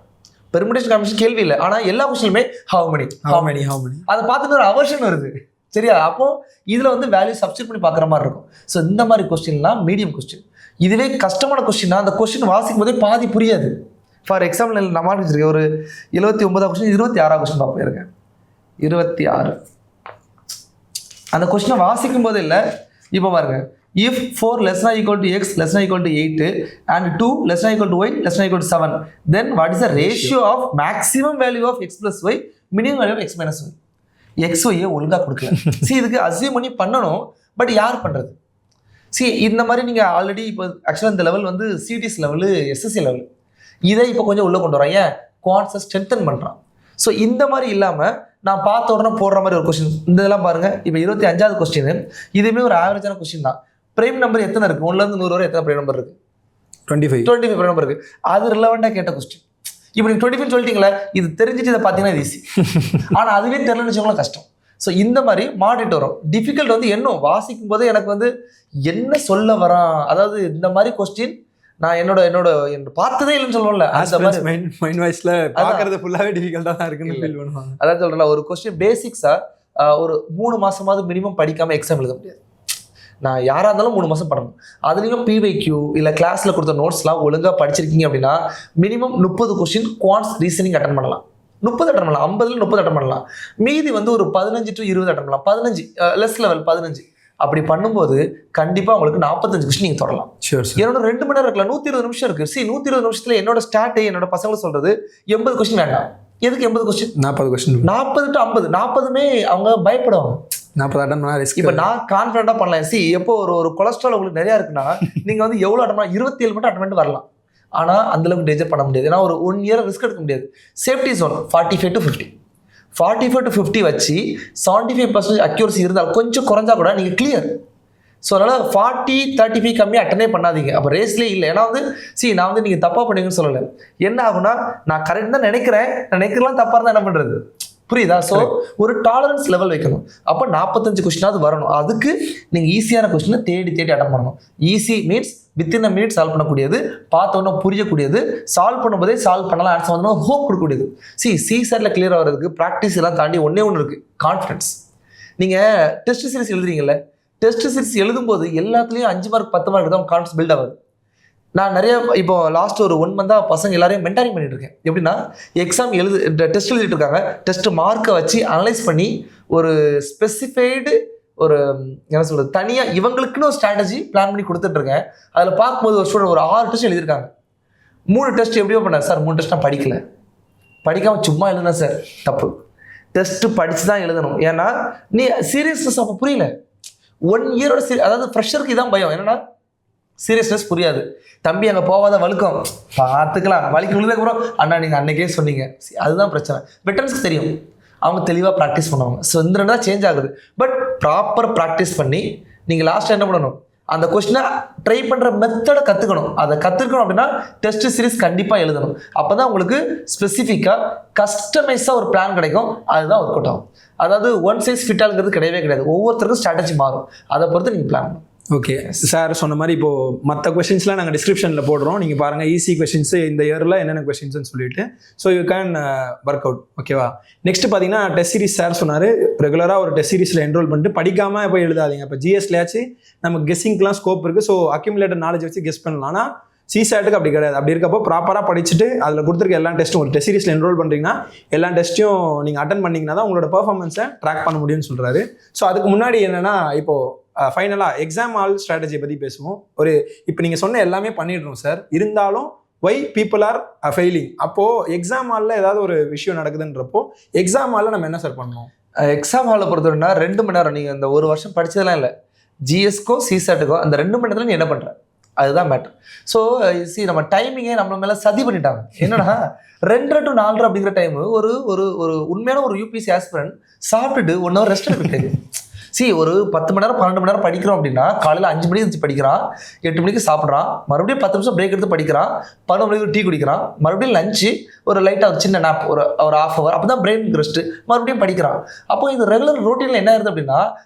பெர்முடேஷன் காம்பினேஷன் கேள்வி இல்லை, ஆனால் எல்லா கொஸ்டினுமே ஹவு மெனி அதை பார்த்துட்டு ஒரு அவர்ஷன் வருது சரியா. அப்போ இதில் வந்து வேல்யூ சப்ஸ்டிட் பண்ணி பார்க்குற மாதிரி இருக்கும். ஸோ இந்த மாதிரி கொஸ்டின்லாம் மீடியம் கொஸ்டின். இதுவே கஷ்டமான கொஸ்டின்னா அந்த கொஸ்டின் வாசிக்கும் போதே பாதி புரியாது. ஃபார் எக்ஸாம்பிள் நான் மார்க் வச்சிருக்கேன் ஒரு 79 கொஸ்டின் 26 கொஸ்டின் பார்ப்பேன் இருக்கேன் 26. அந்த கொஸ்டினை வாசிக்கும் போது இல்லை. இப்போ பாருங்க, if 4 less than or equal to x less than or equal to 8 and 2 less than or equal to y less than or equal to 7, then what is the ratio of maximum value of x plus y minimum value of x minus y? x y ஒழுங்கா கொடுக்கல. see இதுக்கு அசியூம் பண்ணி பண்ணணும், பட் யார் பண்றது? see இந்த மாதிரி நீங்க ஆல்ரெடி இப்போ ஆக்சுவலாக இந்த லெவல் வந்து சிடிஎஸ் லெவலு எஸ்எஸ்சி லெவல், இதை இப்போ கொஞ்சம் உள்ள கொண்டு வரோம். ஏன் குவான்ஸை ஸ்ட்ரென்தன் பண்றான். ஸோ இந்த மாதிரி இல்லாமல் நான் பார்த்த உடனே போடுற மாதிரி ஒரு கொஸ்டின் இந்த இதெல்லாம் பாருங்க. இப்போ 25வது கொஸ்டின், இதுவுமே ஒரு ஆவரேஜான கொஸ்டின் தான். பிரைம் நம்பர் எத்தனை இருக்கு? 1லேருந்து 100 வரை எத்தனை பிரைம் நம்பர் இருக்கு? 25 பிரைம் நம்பர் இருக்கு. அது ரிலவெண்டாக கேட்ட கொஸ்டின். இப்போ நீங்கள் 25 சொல்லிட்டீங்களா, இது தெரிஞ்சுட்டு இதை பார்த்தீங்கன்னா ஈஸி. ஆனால் அதுவே தெரியலன்னு வச்சுக்கோங்களேன் கஷ்டம். ஸோ இந்த மாதிரி மாடரேட் வரும். டிஃபிகல்ட் வந்து என்ன வாசிக்கும் போதே எனக்கு வந்து என்ன சொல்ல வரான், அதாவது இந்த மாதிரி கொஸ்டின் நான் என்னோட பார்த்ததே இல்லைன்னு சொல்லுவோம்ல, அந்த மாதிரி மைண்ட் வாய்ஸ்ல பார்க்கறது ஃபுல்லாவே டிஃபிகல்ட்டா தான் இருக்குன்னு ஃபீல் பண்ணுவாங்க. அதான் சொல்றேன், ஒரு கொஸ்டின் பேசிக்ஸா ஒரு 3 மாசமாவது மினிமம் படிக்காம எக்ஸாம் எழுத முடியாது. நான் யாராக இருந்தாலும் 3 மாதம் பண்ணணும். அதுலேயும் பிவைக்யூ இல்லை கிளாஸில் கொடுத்த நோட்ஸ்லாம் ஒழுங்காக படிச்சிருக்கீங்க அப்படின்னா minimum 30 question quants reasoning attend பண்ணலாம். 30 அட்டன் பண்ணலாம், 50ல் 30 அட்டன் பண்ணலாம். மீதி வந்து ஒரு 15 to 20 அட்டன் பண்ணலாம். 15 லெஸ் லெவல் 15. அப்படி பண்ணும்போது கண்டிப்பாக உங்களுக்கு 45 கொஸ்டின் நீங்கள் தொடரலாம். என்னோட 2 மணி நேரம் இருக்கலாம், 120 நிமிஷம் இருக்கு. 120 நிமிஷத்தில் என்னோட ஸ்டார்ட் என்னோட பசங்களை சொல்றது 80 கொஸ்டின் வேண்டாம். எதுக்கு 80 கொஸ்டின்? 40 கொஸ்டின். 40 to 50, 40மே அவங்க பயப்படுவாங்க. 40 அட்டன் பண்ணா ரிஸ்க். இப்போ நான் கான்ஃபிடென்ட்டாக பண்ணலாம். எப்போ ஒரு கொலஸ்ட்ரால் உங்களுக்கு நிறையா இருக்குன்னா நீங்கள் வந்து எவ்வளோ அட்டன் பண்ணலாம்? 27 மட்டும் அட்டன் பண்ணிட்டு வரலாம். ஆனால் அந்தளவுக்கு டேஞ்சர் பண்ண முடியாது. ஏன்னா ஒரு 1 இயர் ரிஸ்க் எடுக்க முடியாது. Safety zone 45 to 50. 45 to 50 வச்சு 75% அக்யூரசி இருந்தால் கொஞ்சம் குறைஞ்சா கூட நீங்கள் கிளியர். ஸோ அதனால் 40, 35 கம்மியாக அட்டனே பண்ணாதீங்க. அப்போ ரேஸ்லேயே இல்லை. ஏன்னா வந்து நான் வந்து நீங்கள் தப்பாக பண்ணீங்கன்னு சொல்லலை. என்ன ஆகுனா நான் கரெக்ட் தான் நினைக்கிறலாம் தப்பாக இருந்தால் என்ன பண்ணுறது? புரியுதா? ஸோ ஒரு டாலரன்ஸ் லெவல் வைக்கணும். அப்போ 45 கொஸ்டினாவது வரணும். அதுக்கு நீங்கள் ஈஸியான கொஸ்டினை தேடி அட்டன் பண்ணணும். Easy means within a minute solve பண்ணக்கூடியது, பார்த்தோன்னா புரியக்கூடியது, சால்வ் பண்ணும்போதே சால்வ் பண்ணலாம், ஆன்சர் வந்து ஹோப் கொடுக்கக்கூடியது. சிசெட்ல கிளியர் ஆகிறதுக்கு ப்ராக்டிஸ் எல்லாம் தாண்டி ஒன்றே இருக்குது, கான்ஃபிடன்ஸ். நீங்கள் டெஸ்ட் சீரிஸ் எழுதுறீங்கல்ல, டெஸ்ட் சீரிஸ் எழுதும்போது எல்லாத்துலேயும் 5 மார்க் 10 மார்க் தான் கான்ஃபிடன்ஸ் பில்ட் ஆகுது. நான் நிறைய இப்போ லாஸ்ட் ஒரு 1 மந்தாக பசங்க எல்லாரையும் மென்டாரிங் பண்ணிட்டு இருக்கேன். எப்படின்னா எக்ஸாம் டெஸ்ட் எழுதிட்டு இருக்காங்க, டெஸ்ட் மார்க்கை வச்சு அனலைஸ் பண்ணி ஒரு ஸ்பெசிஃபைடு ஒரு என்ன சொல்கிறது தனியாக இவங்களுக்குன்னு ஒரு ஸ்ட்ராட்டஜி பிளான் பண்ணி கொடுத்துட்ருக்கேன். அதில் பார்க்கும்போது ஒரு ஸ்டூடெண்ட் ஒரு 6 டெஸ்ட் எழுதியிருக்காங்க. 3 டெஸ்ட் எப்படியோ பண்ணார் சார். 3 டெஸ்ட் நான் படிக்காமல் சும்மா எழுதுனேன் சார். தப்பு. டெஸ்ட்டு படித்து தான் எழுதணும். ஏன்னா நீ சீரியஸ்னஸ் அப்போ புரியல. 1 இயரோட அதாவது ஃப்ரெஷருக்கு இதான் பயம். என்னன்னா சீரியஸ்னஸ் புரியாது. தம்பி அங்கே போகாத வழுக்கம் பார்த்துக்கலாம், வலிக்கு விழுந்ததுக்கப்புறம் அண்ணா நீங்கள் அன்னைக்கே சொன்னீங்க, அதுதான் பிரச்சனை. வெட்டரன்ஸ்க்கு தெரியும், அவங்க தெளிவாக ப்ராக்டிஸ் பண்ணுவாங்க. ஸோ இந்த 2 தான் சேஞ்ச் ஆகுது. பட் ப்ராப்பர் ப்ராக்டிஸ் பண்ணி நீங்கள் லாஸ்ட்டாக என்ன பண்ணணும், அந்த கொஸ்டினை ட்ரை பண்ணுற மெத்தடை கற்றுக்கணும். அதை கற்றுக்கணும் அப்படின்னா டெஸ்ட் சீரிஸ் கண்டிப்பாக எழுதணும். அப்போ தான் உங்களுக்கு ஸ்பெசிஃபிக்காக கஸ்டமைஸாக ஒரு பிளான் கிடைக்கும். அதுதான் ஒர்க் அவுட் ஆகும். அதாவது ஒன் சைஸ் ஃபிட்டாலுங்கிறது கிடையவே கிடையாது. ஒவ்வொருத்தருக்கும் ஸ்ட்ராட்டஜி மாறும். அதை பொறுத்து நீங்கள் பிளான் பண்ணணும். ஓகே சார் சொன்ன மாதிரி இப்போது மற்ற கொஸ்டின்ஸ்லாம் நாங்கள் டிஸ்கிரிப்ஷனில் போடுறோம். நீங்கள் பாருங்கள் ஈஸி கொஸ்டின்ஸு இந்த இயரில் என்னென்ன கொஸ்டின்ஸ்னு சொல்லிட்டு. So you can work out. ஓகேவா? நெக்ஸ்ட் பார்த்தீங்கன்னா டெஸ்ட் சீரிஸ் சார் சொன்னார், ரெகுலராக ஒரு டெஸ்ட் சீரிஸில் என்ரோல் பண்ணிட்டு படிக்காமல் போய் எழுதாதீங்க. இப்போ ஜிஎஸ்லேயாச்சு நம்ம கெஸ்ஸிங்க்கெலாம் ஸ்கோப் இருக்குது. ஸோ அக்யூமுலேட்டட் நாலேஜ் வச்சு கெஸ் பண்ணலாம். ஆனால் சிசாட்டுக்கு அப்படி கிடையாது. அப்படி இருக்கப்போ ப்ராப்பராக படிச்சுட்டு அதில் கொடுத்துருக்க எல்லா டெஸ்ட்டும் ஒரு டெஸ்ட் சீரிஸில் என்ரோல் பண்ணுறீங்கன்னா எல்லா டெஸ்ட்டையும் நீங்கள் அட்டன் பண்ணிங்கன்னா தான் உங்களோட பர்ஃபார்மன்ஸை ட்ராக் பண்ண முடியும்னு சொல்கிறாரு. ஸோ அதுக்கு முன்னாடி என்னென்னா இப்போது ஃபைனலாக எக்ஸாம் ஆல் ஸ்ட்ராட்டஜியை பற்றி பேசுவோம். இப்போ நீங்கள் சொன்ன எல்லாமே பண்ணிடுறோம் சார், இருந்தாலும் ஒய் பீப்புள் ஆர் ஃபெயிலிங். அப்போது எக்ஸாம் ஹாலில் ஏதாவது ஒரு விஷயம் நடக்குதுன்றப்போ எக்ஸாம் ஹாலில் நம்ம என்ன சார் பண்ணணும்? எக்ஸாம் ஹாலில் பொறுத்தவரைனா 2 மணி நேரம் நீங்கள் இந்த 1 வருஷம் படித்ததெல்லாம் இல்லை, ஜிஎஸ்க்கோ சிசாட்டுக்கோ அந்த 2 மணி நேரத்தில் நீ என்ன பண்ணுற, அதுதான் மேட்டர். ஸோ நம்ம டைமிங்கே நம்ம மேலே சதி பண்ணிட்டாங்க. என்னன்னா 2 to 4 அப்படிங்கிற டைமு ஒரு உண்மையான ஒரு யூபிஎஸ்சி ஆஸ்பிரண்ட் சாப்பிட்டுட்டு 1 hour ரெஸ்ட் எடுக்க. ஒரு 10 மணி நேரம் 12 மணி நேரம் படிக்கிறோம் அப்படின்னா காலையில் 5 மணிக்கு இருந்துச்சு படிக்கிறான், 8 மணிக்கு சாப்பிட்றான், மறுபடியும் 10 நிமிஷம் பிரேக் எடுத்து படிக்கிறான், 11 மணிக்கு டீ குடிக்கிறான், மறுபடியும் லஞ்சு, ஒரு லைட்டாக ஒரு சின்ன நாப், ஒரு 1/2 hour, அப்போ தான் பிரெயின் ரெஸ்ட்டு, மறுபடியும் படிக்கிறான். அப்போ இந்த ரெகுலர் ரொட்டீனில் என்ன ஆயிருது அப்படின்னா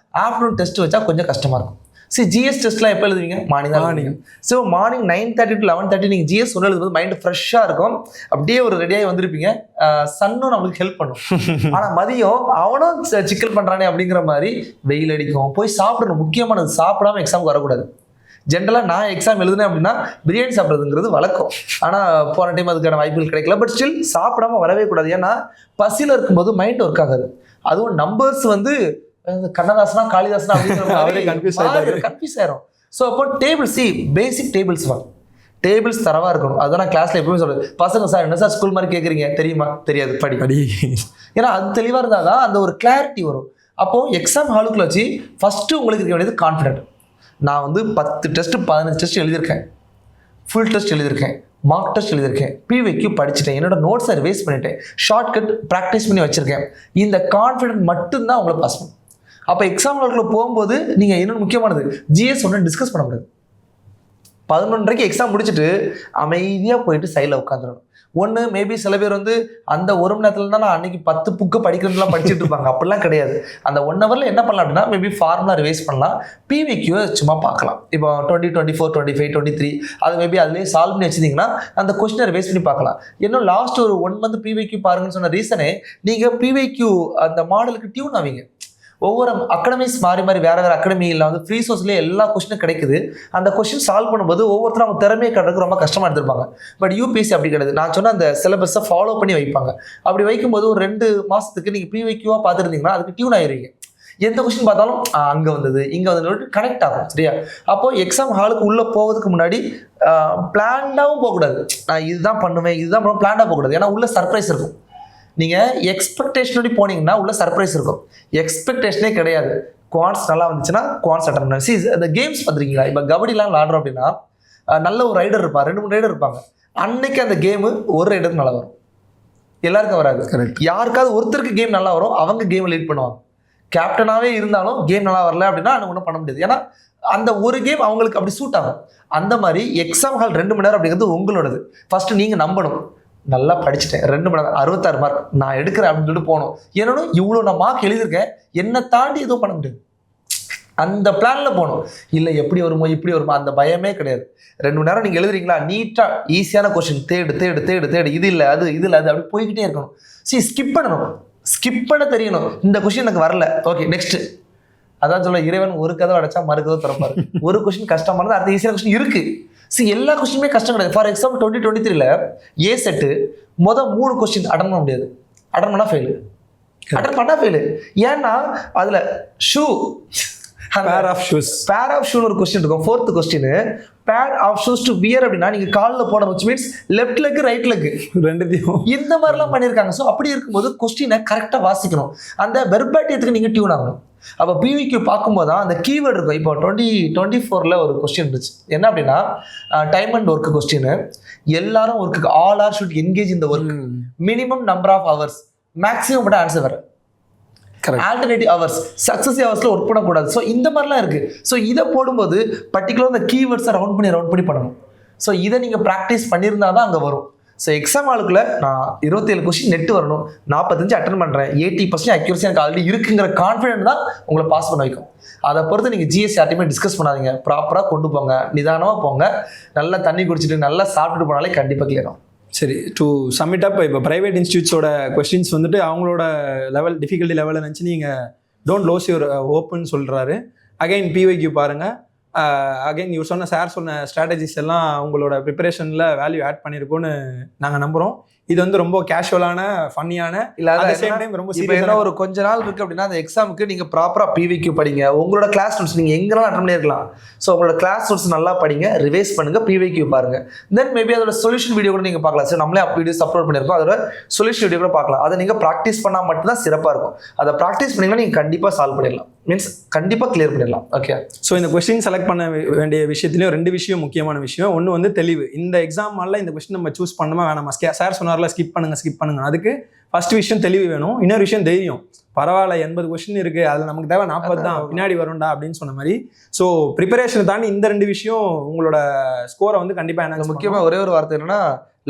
ஆஃப்டர்நூன் டெஸ்ட் வச்சா கொஞ்சம் கஷ்டமாக இருக்கும். ஜிஎஸ் டெஸ்ட்லாம் எப்போ எழுதுவீங்க? மார்னிங் தான் எழுதுவீங்க. ஸோ மார்னிங் 9:30 to 11:30 நீங்கள் ஜிஎஸ் ஒன்று எழுதும்போது மைண்ட் ஃப்ரெஷ்ஷாக இருக்கும், அப்படியே ஒரு ரெடியாகி வந்திருப்பீங்க. சன்னும் நம்மளுக்கு ஹெல்ப் பண்ணும். ஆனால் மதியம் அவனும் சிக்கல் பண்ணுறானே அப்படிங்கிற மாதிரி வெயில் அடிக்கும், போய் சாப்பிடணும். முக்கியமானது, சாப்பிடாம எக்ஸாமுக்கு வரக்கூடாது. ஜென்ரலாக நான் எக்ஸாம் எழுதுனேன் அப்படின்னா பிரியாணி சாப்பிட்றதுங்கிறது வழக்கம். ஆனால் போன டைம் அதுக்கான வாய்ப்புகள் கிடைக்கல. பட் ஸ்டில் சாப்பிடாம வரவே கூடாது. ஏன்னா பசியில் இருக்கும்போது மைண்ட் ஒர்க் ஆகாது. அதுவும் நம்பர்ஸ் வந்து கண்ணதாசனா காளிதாசனா அப்படிங்கிற கன்ஃபியூஸ் ஆயிரும். ஸோ அப்போ டேபிள் பேசிக் டேபிள்ஸ் டேபிள்ஸ் தரவா இருக்கணும். அதான் நான் கிளாஸ்ல எப்பவுமே சொல்றது, பசங்க சார் என்ன சார் ஸ்கூல் மாதிரி கேட்குறீங்க, தெரியுமா? தெரியாது, படி. ஏன்னா அது தெளிவாக இருந்தால் தான் அந்த ஒரு கிளாரிட்டி வரும். அப்போ எக்ஸாம் ஹாலுக்குள்ள வச்சு ஃபர்ஸ்ட் உங்களுக்கு இருக்க வேண்டியது கான்ஃபிடென்ட். நான் வந்து 10 டெஸ்ட் 15 டெஸ்ட் எழுதியிருக்கேன், ஃபுல் டெஸ்ட் எழுதியிருக்கேன், மார்க் டெஸ்ட் எழுதியிருக்கேன், பிவைக்யூ படிச்சுட்டேன், என்னோட நோட்ஸை ரிவைஸ் பண்ணிட்டேன், ஷார்ட்கட் ப்ராக்டிஸ் பண்ணி வச்சிருக்கேன். இந்த கான்ஃபிடென்ட் மட்டும்தான் உங்களை பாஸ் பண்ணும். அப்போ எக்ஸாம் ஹாலுக்குள்ள போகும்போது நீங்கள் இன்னொன்று முக்கியமானது, ஜிஎஸ் ஒன்று டிஸ்கஸ் பண்ண முடியாது. 11:30 எக்ஸாம் முடிச்சுட்டு அமைதியாக போயிட்டு சைடில் உட்காந்துடணும். ஒன்று மேபி சில பேர் வந்து அந்த 1 மணி நேரத்தில் தான் நான் அன்னைக்கு 10 புக்கு படிக்கிறதுலாம் படிச்சுட்டு இருப்பாங்க. அப்படிலாம் கிடையாது. அந்த 1 ஹவரில் என்ன பண்ணலாம் அப்படின்னா, மேபி ஃபார்முலா ரிவைஸ் பண்ணலாம், பிவிக்யூ சும்மா பார்க்கலாம். இப்போ 20, 24, 25, 23 அது மேபி அதுலேயே சால்வ் பண்ணி வச்சிருந்தீங்கன்னா அந்த கொஸ்டினை ரிவைஸ் பண்ணி பார்க்கலாம். இன்னும் லாஸ்ட் ஒரு 1 மந்த் பிவிக்யூ பாருங்கன்னு சொன்ன ரீசனே, நீங்கள் பிவிக்யூ அந்த மாடலுக்கு டியூன் ஆவீங்க. ஒவ்வொரு அகாடமிஸ் மாறி வேறு அகாடமியில் வந்து ஃப்ரீ சோர்ஸ்லேயே எல்லா கொஸ்டினும் கிடைக்குது. அந்த கொஸ்டின் சால்வ் பண்ணும்போது ஒவ்வொருத்தரும் அவங்க திறமையை கட்டுறதுக்கு ரொம்ப கஷ்டமாக எடுத்திருப்பாங்க. பட் யூபிஎஸ்சி அப்படி கிடையாது. நான் சொன்ன அந்த சிலபஸை ஃபாலோ பண்ணி வைப்பாங்க. அப்படி வைக்கும்போது ஒரு 2 மாதத்துக்கு நீங்கள் ப்ரீவைக்யூவாக பார்த்துருந்தீங்கன்னா அதுக்கு டியூன் ஆயிருவீங்க. எந்த கொஸ்டின் பார்த்தாலும் அங்கே வந்தது இங்கே வந்து கனெக்ட் ஆகும். சரியா? அப்போது எக்ஸாம் ஹாலுக்கு உள்ளே போவதுக்கு முன்னாடி பிளான்டாகவும் போகக்கூடாது. நான் இதுதான் பண்ணுவேன் இதுதான் பண்ணுவேன் பிளான்டாக போகக்கூடாது. ஏன்னா உள்ள சர்ப்ரைஸ் இருக்கும். நீங்கள் எக்ஸ்பெக்டேஷனோட போனீங்கன்னா உள்ள சர்ப்ரைஸ் இருக்கும். எக்ஸ்பெக்டேஷனே கிடையாது. குவான்ஸ் நல்லா வந்துச்சுன்னா குவான்ஸ் அட்டன் பண்ணுவேன். இந்த கேம்ஸ் பார்த்துருக்கீங்களா? இப்போ கபடிலாம் விளாடுறோம் அப்படின்னா நல்ல ஒரு ரைடர் இருப்பார், 2-3 ரைடர் இருப்பாங்க. அன்னைக்கு அந்த கேமு ஒரு ரைடருக்கு நல்லா வரும், எல்லாருக்கும் வராது. யாருக்காவது ஒருத்தருக்கு கேம் நல்லா வரும், அவங்க கேமை லீட் பண்ணுவாங்க. கேப்டனாகவே இருந்தாலும் கேம் நல்லா வரல அப்படின்னா அது ஒன்றும் பண்ண முடியாது. ஏன்னா அந்த ஒரு கேம் அவங்களுக்கு அப்படி சூட் ஆகும். அந்த மாதிரி எக்ஸாம் ஹால் 2 மணி நேரம் அப்படிங்கிறது உங்களோடது. ஃபர்ஸ்ட் நீங்கள் நம்பணும், நல்லா படிச்சுட்டேன், 2 மணி நேரம் 66 மார்க் நான் எடுக்கிறேன் அப்படின்னு சொல்லிட்டு போகணும். ஏன்னா இவ்வளோ நான் மார்க் எழுதியிருக்கேன், என்னை தாண்டி எதுவும் பண்ண முடியாது, அந்த பிளானில் போகணும். இல்லை எப்படி வருமோ இப்படி வருமோ அந்த பயமே கிடையாது. 2 மணி நேரம் நீங்கள் எழுதுறீங்களா, நீட்டாக ஈஸியான கொஸ்டின் தேடு தேடு தேடு தேடு, இது இல்லை அது இது இல்லை அது அப்படி போய்கிட்டே இருக்கணும். ஸ்கிப் பண்ணணும், ஸ்கிப் பண்ண தெரியணும். இந்த கொஸ்டின் எனக்கு வரல, ஓகே நெக்ஸ்ட். அதான் சொல்ல, இறைவன் ஒரு கதவை அடைச்சா மறு கதவை திறப்பாரு. ஒரு கொஸ்டின் கஷ்டமானது அடுத்த ஈஸியான கொஸ்டின் இருக்கு. எல்லா கொஸ்டினுமே கஷ்டம் கிடையாது. For example 2023 A set 3 question attend பண்ண முடியாது. அட்டன் பண்ணா ஃபெயிலு, அட்டன் பண்ணா ஃபெயிலு. ஏன்னா அதுல ஷூ பேர் ஆஃப் ஷூன்னு ஒரு கொஸ்டின் இருக்கும். 4th question pair of shoes to wear அப்படின்னா நீங்க காலில் போட, which means left leg right leg ரெண்டுத்தையும் இந்த மாதிரிலாம் பண்ணியிருக்காங்க. ஸோ அப்படி இருக்கும்போது கொஸ்டினை கரெக்டாக வாசிக்கணும். அந்த வெர்பாட்டியத்துக்கு நீங்க டியூன் ஆகணும். அப்போ பிவிக்யூ பார்க்கும்போது தான் அந்த கீவேர்டு இருக்கும். இப்போ 2024 ஒரு கொஸ்டின் இருந்துச்சு. என்ன அப்படின்னா டைம் அண்ட் ஒர்க் கொஸ்டின். எல்லாரும் work, all are should engage இந்த work, minimum number of hours, maximum மட்டும் ஆன்சர் வர, ஆல்டர்னேட்டிவ் ஹவர்ஸ், சக்ஸஸிவ் ஹவர்ஸில் ஒர்க் பண்ணக்கூடாது. ஸோ இந்த மாதிரிலாம் இருக்குது. ஸோ இதை போடும்போது பர்டிகுலர் அந்த கீவேர்ட்ஸை ரவுண்ட் பண்ணி பண்ணணும். ஸோ இதை நீங்கள் ப்ராக்டிஸ் பண்ணியிருந்தா தான் அங்கே வரும். ஸோ எக்ஸாம் ஹாலுக்குள்ள நான் 27 கொஸ்டின் நெட்டு வரணும், 45 அட்டன் பண்ணுறேன், 80% அக்யூரசி எனக்கு ஆல்ரெடி இருக்குங்கிற கான்ஃபிடென்ட் தான் உங்களை பாஸ் பண்ண வைக்கும். அதை பொறுத்து நீங்கள் ஜிஎஸ் யார்ட்டையுமே டிஸ்கஸ் பண்ணாதீங்க, ப்ராப்பராக கொண்டு போங்க, நிதானமாக போங்க, நல்லா தண்ணி குடிச்சிட்டு நல்லா சாப்பிட்டுட்டு போனாலே கண்டிப்பாக கிளியர் ஆகும். சரி, டு சம்மிட் அப், இப்போ ப்ரைவேட் இன்ஸ்டியூட்ஸோட கொஸ்டின்ஸ் வந்துட்டு அவங்களோட லெவல் டிஃபிகல்ட்டி லெவலில் நினச்சி நீங்கள் டோன்ட் லோஸ் யுவர் ஹோப்புன்னு சொல்கிறாரு. அகைன் பிவைக்யூ பாருங்கள். அகைன் இவர் சார் சொன்ன ஸ்ட்ராட்டஜிஸ் எல்லாம் உங்களோட ப்ரிப்பரேஷனில் வேல்யூ ஆட் பண்ணியிருக்கோன்னு நாங்கள் நம்புகிறோம். இது வந்து ரொம்ப கேஷுவலான ஃபன்னியான இல்லாத சேம் டைம் ரொம்ப சீரியஸான ஒரு கொஞ்ச நாள் இருக்குது அப்படின்னா அந்த எக்ஸாமுக்கு நீங்கள் ப்ராப்பராக பிவிக்யூ படிங்க. உங்களோட கிளாஸ் நோட்ஸ் நீங்கள் எங்கெல்லாம் அட்டன் பண்ணியிருக்கலாம். ஸோ உங்களோட கிளாஸ் நோட்ஸ் நல்லா படிங்க, ரிவைஸ் பண்ணுங்கள், பிவிக்யூ பாருங்கள். தென் மேபி அதோட சொல்யூஷன் வீடியோ கூட நீங்கள் பார்க்கலாம். சார் நம்மளே வீடியோஸ் அப்லோட் பண்ணியிருக்கோம், அதோட சொல்யூஷன் வீடியோ கூட பார்க்கலாம். அதை நீங்கள் ப்ராக்டிஸ் பண்ணால் மட்டும்தான் சிறப்பாக இருக்கும். அதை ப்ராக்டிஸ் பண்ணிங்கன்னா நீங்கள் கண்டிப்பாக சால்வ் பண்ணிடலாம், மீன்ஸ் கண்டிப்பாக கிளியர் பண்ணிடலாம். ஓகே. ஸோ இந்த கொஸ்டின் செலக்ட் பண்ண வேண்டிய விஷயத்துலையும் 2 விஷயம் முக்கியமான விஷயம். ஒன்று வந்து தெளிவு. இந்த எக்ஸாமில் இந்த கொஸ்டின் நம்ம சூஸ் பண்ணணுமா வேணாமா, சார் சொன்னார்ல ஸ்கிப் பண்ணுங்க, அதுக்கு ஃபர்ஸ்ட் விஷயம் தெளிவு வேணும். இன்னொரு விஷயம் தைரியம். பரவாயில்ல 80 கொஸ்டின் இருக்குது, அதில் நமக்கு தேவை 40 தான், பின்னாடி வரும்டா அப்படின்னு சொன்ன மாதிரி. ஸோ ப்ரிப்பரேஷனை தாண்டி இந்த 2 விஷயம் உங்களோட ஸ்கோரை வந்து கண்டிப்பாக எனக்கு முக்கியமாக ஒரே ஒரு வார்த்தை என்னன்னா,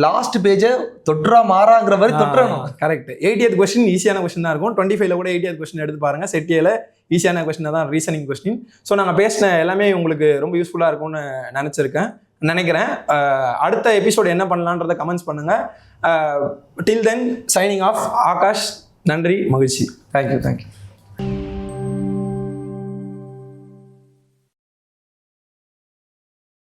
லாஸ்ட் பேஜை தொற்றா மாறாங்கிற மாதிரி தொற்றணும். கரெக்ட். 80th கொஸ்டின் ஈஸியான கொஸ்டின் தான் இருக்கும். 25ல கூட 80th கொஸ்டின் எடுத்து பாருங்க. செட்டியில் ஈஸியான கொஸ்டின் தான் ரீசனிங் கொஸ்டின். ஸோ நாங்கள் பேசின எல்லாமே உங்களுக்கு ரொம்ப யூஸ்ஃபுல்லாக இருக்கும்னு நினைக்கிறேன். அடுத்த எபிசோடு என்ன பண்ணலான்றதை கமெண்ட்ஸ் பண்ணுங்கள். டில் தென் சைனிங் ஆஃப் ஆகாஷ். நன்றி, மகிழ்ச்சி. தேங்க்யூ.